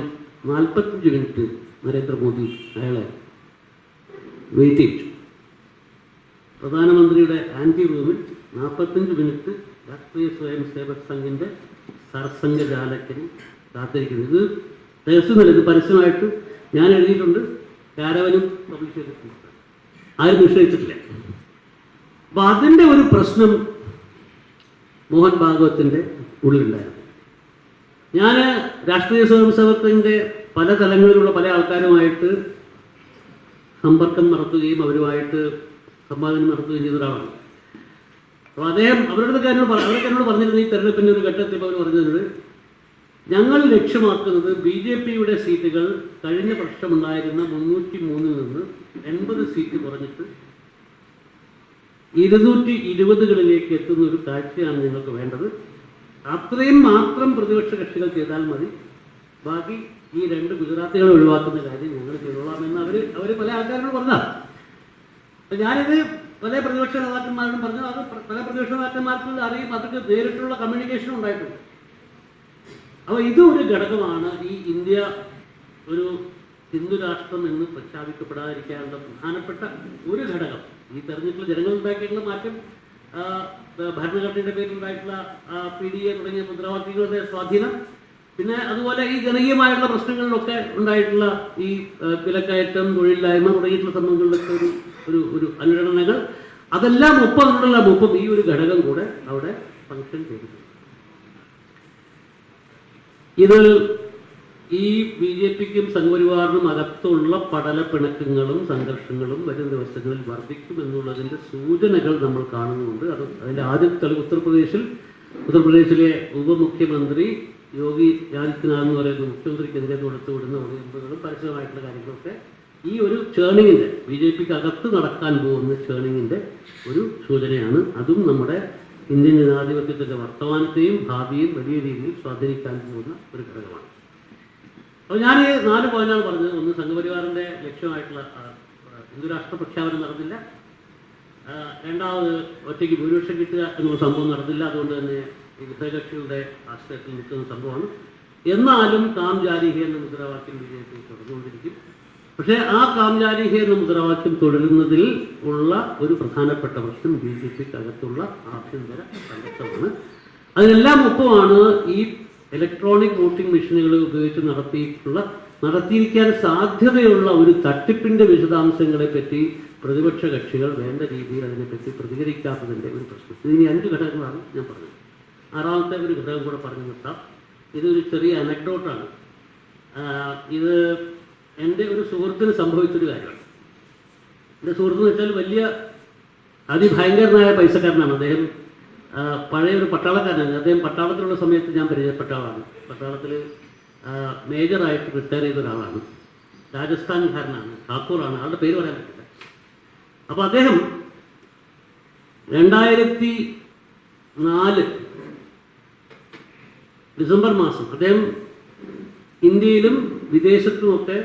Speaker 1: 45 മിനിറ്റ് നരേന്ദ്രമോദി അയാളെ വെയിറ്റ് ചെയ്തു. പ്രധാനമന്ത്രിയുടെ ആൻറ്റി റൂമിൽ 45 മിനിറ്റ് രാഷ്ട്രീയ സ്വയം സേവക് സംഘിൻ്റെ സർസംഘചാലകന് കാത്തിരിക്കുന്നത്. ഇത് രഹസ്യമല്ല, ഇത് പരസ്യമായിട്ട് ഞാൻ എഴുതിയിട്ടുണ്ട്, കാരവനും പബ്ലിഷ് ചെയ്തിട്ടുണ്ട്, ആരും നിശ്ചയിച്ചിട്ടില്ല. അപ്പം അതിൻ്റെ ഒരു പ്രശ്നം മോഹൻ ഭാഗവത്തിൻ്റെ ഉള്ളിലുണ്ടായിരുന്നു. ഞാൻ രാഷ്ട്രീയ സ്വയം സേവകത്തിൻ്റെ പല തലങ്ങളിലുള്ള പല ആൾക്കാരുമായിട്ട് സമ്പർക്കം നടത്തുകയും അവരുമായിട്ട് സംവാദനം നടത്തുകയും ചെയ്ത ഒരാളാണ്. അപ്പോൾ അദ്ദേഹം അവരുടെ കാര്യങ്ങൾ അവരൊക്കെ എന്നോട് പറഞ്ഞിരുന്നത്, ഈ തെരഞ്ഞെടുപ്പിൻ്റെ ഒരു ഘട്ടത്തിൽ അവർ പറഞ്ഞിരുന്നത്, ഞങ്ങൾ ലക്ഷ്യമാക്കുന്നത് BJPയുടെ സീറ്റുകൾ കഴിഞ്ഞ വർഷമുണ്ടായിരുന്ന 303 നിന്ന് 80 സീറ്റ് കുറഞ്ഞിട്ട് 220കളിലേക്ക് എത്തുന്ന ഒരു കാഴ്ചയാണ് ഞങ്ങൾക്ക് വേണ്ടത്. അത്രയും മാത്രം പ്രതിപക്ഷ കക്ഷികൾ ചെയ്താൽ മതി, ബാക്കി ഈ 2 ഗുജറാത്തികളെ ഒഴിവാക്കുന്ന കാര്യം ഞങ്ങൾ ചെയ്തോളാമെന്ന് അവർ പല ആൾക്കാരോട് പറഞ്ഞാൽ. ഞാനിത് പല പ്രതിപക്ഷ നേതാക്കന്മാരോടും പറഞ്ഞു. അത് പല പ്രതിപക്ഷ നേതാക്കന്മാർക്ക് അറിയും, അവർക്ക് നേരിട്ടുള്ള കമ്മ്യൂണിക്കേഷൻ ഉണ്ടായിട്ടുണ്ട്. അപ്പോൾ ഇതൊരു ഘടകമാണ് ഈ ഇന്ത്യ ഒരു ഹിന്ദു രാഷ്ട്രം എന്ന് പ്രഖ്യാപിക്കപ്പെടാതിരിക്കാനുള്ള പ്രധാനപ്പെട്ട ഒരു ഘടകം. ഈ തെരഞ്ഞെടുപ്പിൽ ജനങ്ങൾ ഉണ്ടാക്കിയിട്ടുള്ള മാറ്റം, ഭരണഘടനയുടെ പേരിലുണ്ടായിട്ടുള്ള PDA തുടങ്ങിയ മുദ്രാവാക്യങ്ങളുടെ സ്വാധീനം, പിന്നെ അതുപോലെ ഈ ജനകീയമായിട്ടുള്ള പ്രശ്നങ്ങളിലൊക്കെ ഉണ്ടായിട്ടുള്ള ഈ വിലക്കയറ്റം, തൊഴിലില്ലായ്മ തുടങ്ങിയിട്ടുള്ള സംഭവങ്ങളിലൊക്കെ ഒരു അനുരണനങ്ങൾ, അതെല്ലാം ഒപ്പം ഈ ഒരു ഘടകം കൂടെ അവിടെ ഫങ്ഷൻ ചെയ്തിട്ടുണ്ട്. ഇതിൽ ഈ BJPക്കും സംഘപരിവാറിനും അകത്തുള്ള പടലപ്പിണക്കങ്ങളും സംഘർഷങ്ങളും വരും ദിവസങ്ങളിൽ വർദ്ധിക്കും എന്നുള്ളതിൻ്റെ സൂചനകൾ നമ്മൾ കാണുന്നുണ്ട്. അതിൻ്റെ ആദ്യത്തെ ഉത്തർപ്രദേശിലെ ഉപമുഖ്യമന്ത്രി യോഗി ആദിത്യനാഥ് എന്ന് പറയുന്ന മുഖ്യമന്ത്രിക്കെതിരെ കൊടുത്തുവിടുന്ന ഉറപ്പുകളും പരസ്യമായിട്ടുള്ള കാര്യങ്ങളൊക്കെ ഈ ഒരു ചേണിങ്ങിൻ്റെ, BJPക്ക് അകത്ത് നടക്കാൻ പോകുന്ന ചേണിങ്ങിൻ്റെ ഒരു സൂചനയാണ്. അതും നമ്മുടെ ഇന്ത്യൻ ജനാധിപത്യത്തിൻ്റെ വർത്തമാനത്തെയും ഭാവിയും വലിയ രീതിയിൽ സ്വാധീനിക്കാൻ പോകുന്ന ഒരു ഘടകമാണ്. അപ്പോൾ ഞാൻ 4 പോയിന്റാണ് പറഞ്ഞത്. ഒന്ന്, സംഘപരിവാറിൻ്റെ ലക്ഷ്യമായിട്ടുള്ള ഹിന്ദുരാഷ്ട്ര പ്രഖ്യാപനം നടന്നില്ല. രണ്ടാമത്, ഒറ്റയ്ക്ക് ഭൂരിപക്ഷം കിട്ടുക എന്നുള്ള സംഭവം നടന്നില്ല. അതുകൊണ്ട് തന്നെ ഈ ഉഭയകക്ഷികളുടെ ആശ്രയത്തിൽ നിൽക്കുന്ന സംഭവമാണ്. എന്നാലും കാം ജാരി ഹേ എന്ന മുദ്രാവാക്യം BJP തുടർന്നുകൊണ്ടിരിക്കും. പക്ഷേ ആ കാം ജാരി ഹേ എന്ന മുദ്രാവാക്യം തുടരുന്നതിൽ ഉള്ള ഒരു പ്രധാനപ്പെട്ട പ്രശ്നം BJPക്ക് അകത്തുള്ള ആഭ്യന്തര സംഘർഷമാണ്. അതിനെല്ലാം ഒപ്പമാണ് ഈ ഇലക്ട്രോണിക് വോട്ടിംഗ് മെഷീനുകൾ ഉപയോഗിച്ച് നടത്തിയിരിക്കാൻ സാധ്യതയുള്ള ഒരു തട്ടിപ്പിൻ്റെ വിശദാംശങ്ങളെ പറ്റി പ്രതിപക്ഷ കക്ഷികൾ വേണ്ട രീതിയിൽ അതിനെപ്പറ്റി പ്രതികരിക്കാത്തതിൻ്റെ ഒരു പ്രശ്നം. ഇതിന് 5 ഘടകങ്ങളാണ് ഞാൻ പറഞ്ഞത്. 6ാമത്തെ ഒരു ഘടകം കൂടെ പറഞ്ഞു നിർത്താം. ഇതൊരു ചെറിയ അനക്ഡോട്ടാണ്. ഇത് എൻ്റെ ഒരു സുഹൃത്തിന് സംഭവിച്ചൊരു കാര്യമാണ്. എൻ്റെ സുഹൃത്ത് എന്ന് വെച്ചാൽ വലിയ അതിഭയങ്കരനായ പൈസക്കാരനാണ്. അദ്ദേഹം പഴയ ഒരു പട്ടാളക്കാരനാണ്. അദ്ദേഹം പട്ടാളത്തിലുള്ള സമയത്ത് ഞാൻ പരിചയപ്പെട്ട ആളാണ്. പട്ടാളത്തിൽ മേജറായിട്ട് റിട്ടയർ ചെയ്ത ഒരാളാണ്. രാജസ്ഥാൻകാരനാണ്, ഠാക്കൂറാണ്, ആളുടെ പേര് പറയാൻ പറ്റില്ല. അപ്പോൾ അദ്ദേഹം 2004 ഡിസംബർ മാസം അദ്ദേഹം ഇന്ത്യയിലും വിദേശത്തുമൊക്കെ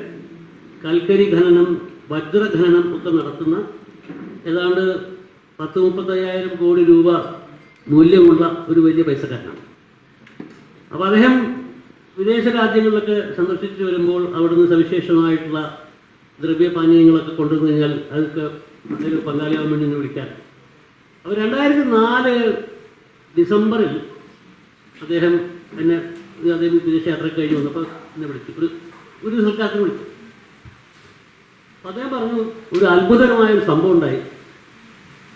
Speaker 1: കൽക്കരി ഖനനം, വജ്രഖനനം ഒക്കെ നടത്തുന്ന ഏതാണ്ട് 10-35,000 കോടി രൂപ മൂല്യമുള്ള ഒരു വലിയ പൈസക്കാരനാണ്. അപ്പോൾ അദ്ദേഹം വിദേശ രാജ്യങ്ങളിലൊക്കെ സന്ദർശിച്ച് വരുമ്പോൾ അവിടുന്ന് സവിശേഷമായിട്ടുള്ള ദ്രവ്യപാനീയങ്ങളൊക്കെ കൊണ്ടുവന്നു കഴിഞ്ഞാൽ അതൊക്കെ അതിൽ പങ്കാളിയാവാൻ വേണ്ടി ഒന്ന് വിളിക്കാൻ. അപ്പോൾ 2004 ഡിസംബറിൽ അദ്ദേഹം വിദേശ യാത്രയ്ക്ക് കഴിഞ്ഞ് വന്നപ്പോൾ എന്നെ വിളിച്ചു, ഒരു സൽക്കാരത്തിന് വിളിച്ചു. അപ്പോൾ അദ്ദേഹം പറഞ്ഞു, ഒരു അത്ഭുതകരമായ ഒരു സംഭവം ഉണ്ടായി.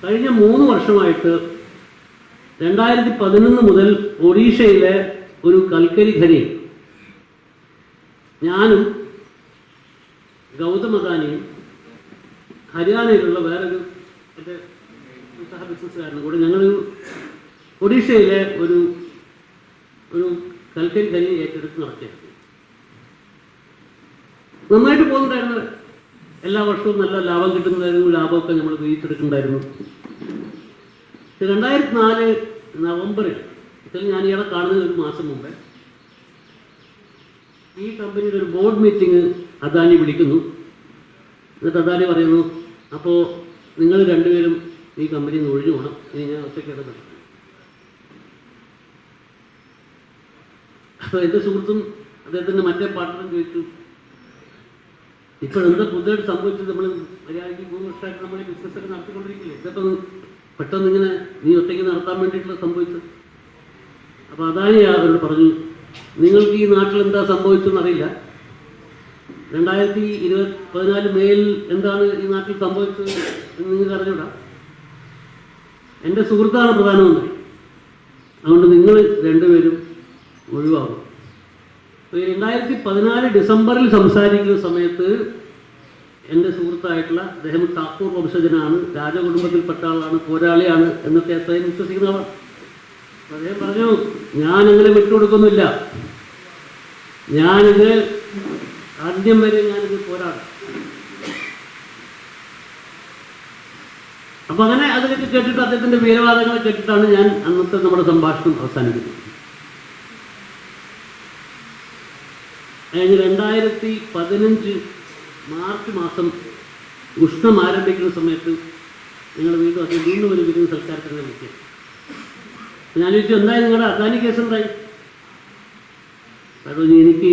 Speaker 1: കഴിഞ്ഞ 3 വർഷമായിട്ട് 2011 മുതൽ ഒഡീഷയിലെ ഒരു കൽക്കരി ഖനി ഞാനും ഗൗതം അദാനിയും ഹരിയാനയിലുള്ള വേറൊരു എൻ്റെ സഹ ബിസിനസ്സുകാരനും കൂടെ ഞങ്ങൾ ഒഡീഷയിലെ ഒരു കൽക്കരി ഖനി ഏറ്റെടുത്ത് നടത്തിയത്. നന്നായിട്ട് പോകുന്നുണ്ടായിരുന്നു. എല്ലാ വർഷവും നല്ല ലാഭം കിട്ടുന്നതായിരുന്നു. ലാഭമൊക്കെ നമ്മൾ വീഴ്ചെടുക്കുന്നുണ്ടായിരുന്നു. 2004 നവംബറിൽ ഞാൻ ഇയാളെ കാണുന്നതിന് 1 മാസം മുമ്പേ ഈ കമ്പനിയുടെ ഒരു ബോർഡ് മീറ്റിംഗ് അദാനി വിളിക്കുന്നു. എന്നിട്ട് അദാനി പറയുന്നു, അപ്പോൾ നിങ്ങൾ രണ്ടുപേരും ഈ കമ്പനിയിൽ നിന്ന് ഒഴിഞ്ഞു പോകണം, ഇനി ഞാൻ ഒറ്റയ്ക്ക് നടക്കും. അപ്പോൾ എൻ്റെ സുഹൃത്തും അദ്ദേഹത്തിൻ്റെ മറ്റേ പാർട്ട്ണറും ചോദിച്ചു, ഇപ്പോഴെന്താ പുതിയതായിട്ട് സംഭവിച്ചത്? നമ്മൾ മര്യാദയ്ക്ക് 3 വർഷമായിട്ട് നമ്മൾ ബിസിനസ്സൊക്കെ നടത്തിക്കൊണ്ടിരിക്കില്ലേ, ഇതൊക്കെ പെട്ടെന്ന് ഇങ്ങനെ നീ ഒറ്റയ്ക്ക് നടത്താൻ വേണ്ടിയിട്ടുള്ള സംഭവിച്ചത്? അപ്പോൾ അദാനി അവരോട് പറഞ്ഞു, നിങ്ങൾക്ക് ഈ നാട്ടിൽ എന്താ സംഭവിച്ചതെന്നറിയില്ല. 2014 മെയിൽ എന്താണ് ഈ നാട്ടിൽ സംഭവിച്ചത് എന്ന് നിങ്ങൾക്ക് അറിഞ്ഞൂടാ. എൻ്റെ സുഹൃത്താണ് പ്രധാനമന്ത്രി, അതുകൊണ്ട് നിങ്ങൾ രണ്ടുപേരും ഒഴിവാകും. 2014 ഡിസംബറിൽ സംസാരിക്കുന്ന സമയത്ത് എൻ്റെ സുഹൃത്തായിട്ടുള്ള അദ്ദേഹം താക്കൂർ വംശജനാണ്, രാജകുടുംബത്തിൽപ്പെട്ട ആളാണ്, പോരാളിയാണ് എന്നൊക്കെ അദ്ദേഹം വിശ്വസിക്കുന്ന ആളാണ്. അദ്ദേഹം പറഞ്ഞു, ഞാനങ്ങനെ വിട്ടുകൊടുക്കുന്നില്ല, ഞാനിത് ആദ്യം വരെ ഞാനിത് പോരാടും. അപ്പം അങ്ങനെ അതിലൊക്കെ കേട്ടിട്ട് അദ്ദേഹത്തിൻ്റെ വീരവാദങ്ങൾ കേട്ടിട്ടാണ് ഞാൻ അന്നത്തെ നമ്മുടെ സംഭാഷണം അവസാനിക്കുന്നത്. കഴിഞ്ഞ 2015 മാർച്ച് മാസം ഉഷ്ണം ആരംഭിക്കുന്ന സമയത്ത് നിങ്ങൾ വീണ്ടും ഒരു വിരുന്ന് സൽക്കാരത്തിന് വിളിക്കുക. ഞാൻ ചോദിച്ചു, എന്തായാലും നിങ്ങളുടെ അദാനി കേസ് എന്തായി? കാരണം എനിക്ക്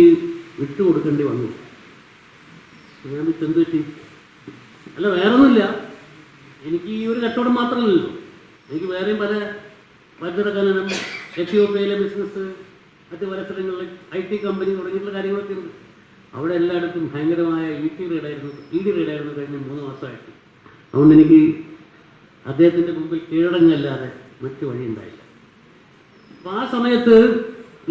Speaker 1: വിട്ടുകൊടുക്കേണ്ടി വന്നു. ഞാൻ എന്ത് പറ്റി? അല്ല, വേറൊന്നുമില്ല, എനിക്ക് ഈ ഒരു കച്ചവടം മാത്രമല്ലല്ലോ, എനിക്ക് വേറെയും പല വൈദ്യുത ഖനനം, എത്യോപ്യയിലെ ബിസിനസ്, മറ്റ് പല സ്ഥലങ്ങളിൽ IT കമ്പനി തുടങ്ങിയിട്ടുള്ള കാര്യങ്ങളൊക്കെ ഉണ്ട്. അവിടെ എല്ലായിടത്തും ഭയങ്കരമായ ED റെയ്ഡായിരുന്നു കഴിഞ്ഞ 3 മാസമായിട്ട്. അതുകൊണ്ട് എനിക്ക് അദ്ദേഹത്തിൻ്റെ മുമ്പിൽ കീഴടങ്ങല്ലാതെ മറ്റു വഴിയുണ്ടായില്ല. അപ്പോൾ ആ സമയത്ത്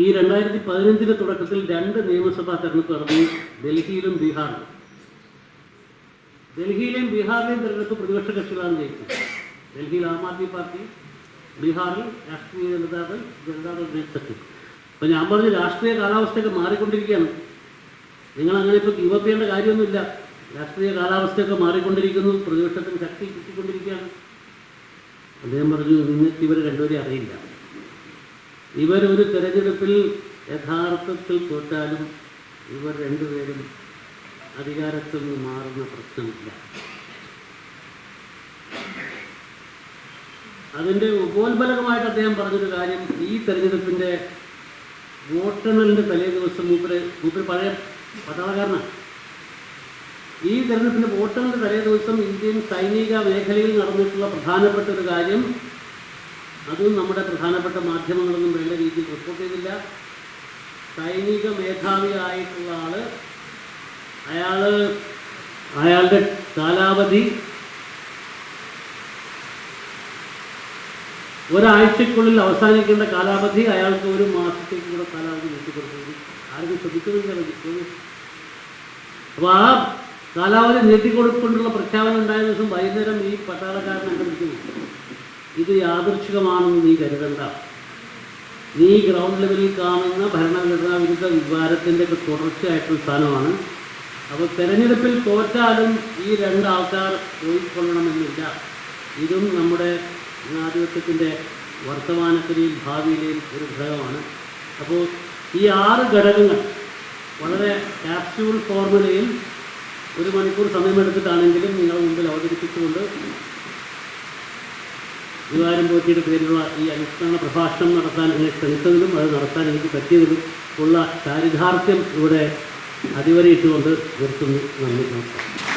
Speaker 1: ഈ 2015 തുടക്കത്തിൽ 2 നിയമസഭാ തെരഞ്ഞെടുപ്പ് നടന്നു, ഡൽഹിയിലും ബീഹാറിലും. ഡൽഹിയിലെയും ബീഹാറിലെയും തെരഞ്ഞെടുപ്പ് പ്രതിപക്ഷ കക്ഷികളാണ് ജയിച്ചത്. ഡൽഹിയിൽ ആം ആദ്മി പാർട്ടി, ബീഹാറിൽ രാഷ്ട്രീയ ജനതാദൾ സഖ്യം. അപ്പം ഞാൻ പറഞ്ഞു, രാഷ്ട്രീയ കാലാവസ്ഥയൊക്കെ മാറിക്കൊണ്ടിരിക്കുകയാണ്, നിങ്ങളങ്ങനെ ഇപ്പോൾ ഗിവ് അപ്പ് ചെയ്യേണ്ട കാര്യമൊന്നുമില്ല. രാഷ്ട്രീയ കാലാവസ്ഥയൊക്കെ മാറിക്കൊണ്ടിരിക്കുന്നു, പ്രതിപക്ഷത്തിന് ശക്തി കിട്ടിക്കൊണ്ടിരിക്കുകയാണ്. അദ്ദേഹം പറഞ്ഞു, നിങ്ങൾക്ക് ഇവർ രണ്ടുപേരെയും അറിയില്ല. ഇവരൊരു തെരഞ്ഞെടുപ്പിൽ യഥാർത്ഥത്തിൽ തോറ്റാലും ഇവർ രണ്ടുപേരും അധികാരത്തിൽ നിന്ന് മാറുന്ന പ്രശ്നമില്ല. അതിൻ്റെ ഉപോത്ബലകമായിട്ട് അദ്ദേഹം പറഞ്ഞൊരു കാര്യം, ഈ തെരഞ്ഞെടുപ്പിൻ്റെ വോട്ടെണ്ണലിൻ്റെ തലേ ദിവസം മൂപ്പര് പഴയ പട്ടാളക്കാരനാണ്. ഈ തെരഞ്ഞെടുപ്പിൻ്റെ വോട്ടെണ്ണലിൻ്റെ തലേ ദിവസം ഇന്ത്യൻ സൈനിക മേഖലയിൽ നടന്നിട്ടുള്ള പ്രധാനപ്പെട്ട ഒരു കാര്യം, അതും നമ്മുടെ പ്രധാനപ്പെട്ട മാധ്യമങ്ങളൊന്നും വേണ്ട രീതിയിൽ റിപ്പോർട്ട് ചെയ്തില്ല. സൈനിക മേധാവിയായിട്ടുള്ള അയാളുടെ കാലാവധി ഒരാഴ്ചക്കുള്ളിൽ അവസാനിക്കേണ്ട കാലാവധി അയാൾക്ക് 1 മാസത്തേക്ക് കൂടെ കാലാവധി നീട്ടിക്കൊടുക്കുന്നത് ആരും ശ്രദ്ധിക്കുന്നില്ല. അപ്പോൾ ആ കാലാവധി നീട്ടിക്കൊടുക്കൊണ്ടുള്ള പ്രഖ്യാപനം ഉണ്ടായ ദിവസം വൈകുന്നേരം ഈ പട്ടാളക്കാരൻ വിളിക്കുന്നു, ഇത് യാദൃച്ഛികമാണെന്ന് നീ കരുതണ്ട, നീ ഗ്രൗണ്ട് ലെവലിൽ കാണുന്ന ഭരണഘടനാ വിരുദ്ധ വികാരത്തിൻ്റെ ഒക്കെ തുടർച്ചയായിട്ടുള്ള സ്ഥാനമാണ്. അപ്പോൾ തെരഞ്ഞെടുപ്പിൽ തോറ്റാലും ഈ 2 ആൾക്കാർ പോയിക്കൊള്ളണമെന്നില്ല. ഇതും നമ്മുടെ ജനാധിപത്യത്തിൻ്റെ വർത്തമാനത്തിലെയും ഭാവിയിലെയും ഒരു ഘടകമാണ്. അപ്പോൾ ഈ 6 ഘടകങ്ങൾ വളരെ ക്യാപ്സ്യൂൾ ഫോർമുലയിൽ 1 മണിക്കൂർ സമയമെടുത്തിട്ടാണെങ്കിലും നിങ്ങളുടെ മുമ്പിൽ അവതരിപ്പിച്ചുകൊണ്ട് വികാരം പോറ്റിയുടെ പേരിലുള്ള ഈ അനുസ്മരണ പ്രഭാഷണം നടത്താൻ എന്നെ ക്ഷണിച്ചതിലും അത് നടത്താൻ എനിക്ക് പറ്റിയതിലും ഉള്ള ചാരിതാർത്ഥ്യം ഇവിടെ അടിവരയിട്ടുകൊണ്ട് നിർത്തുന്നു. നന്ദി, നമസ്കാരം.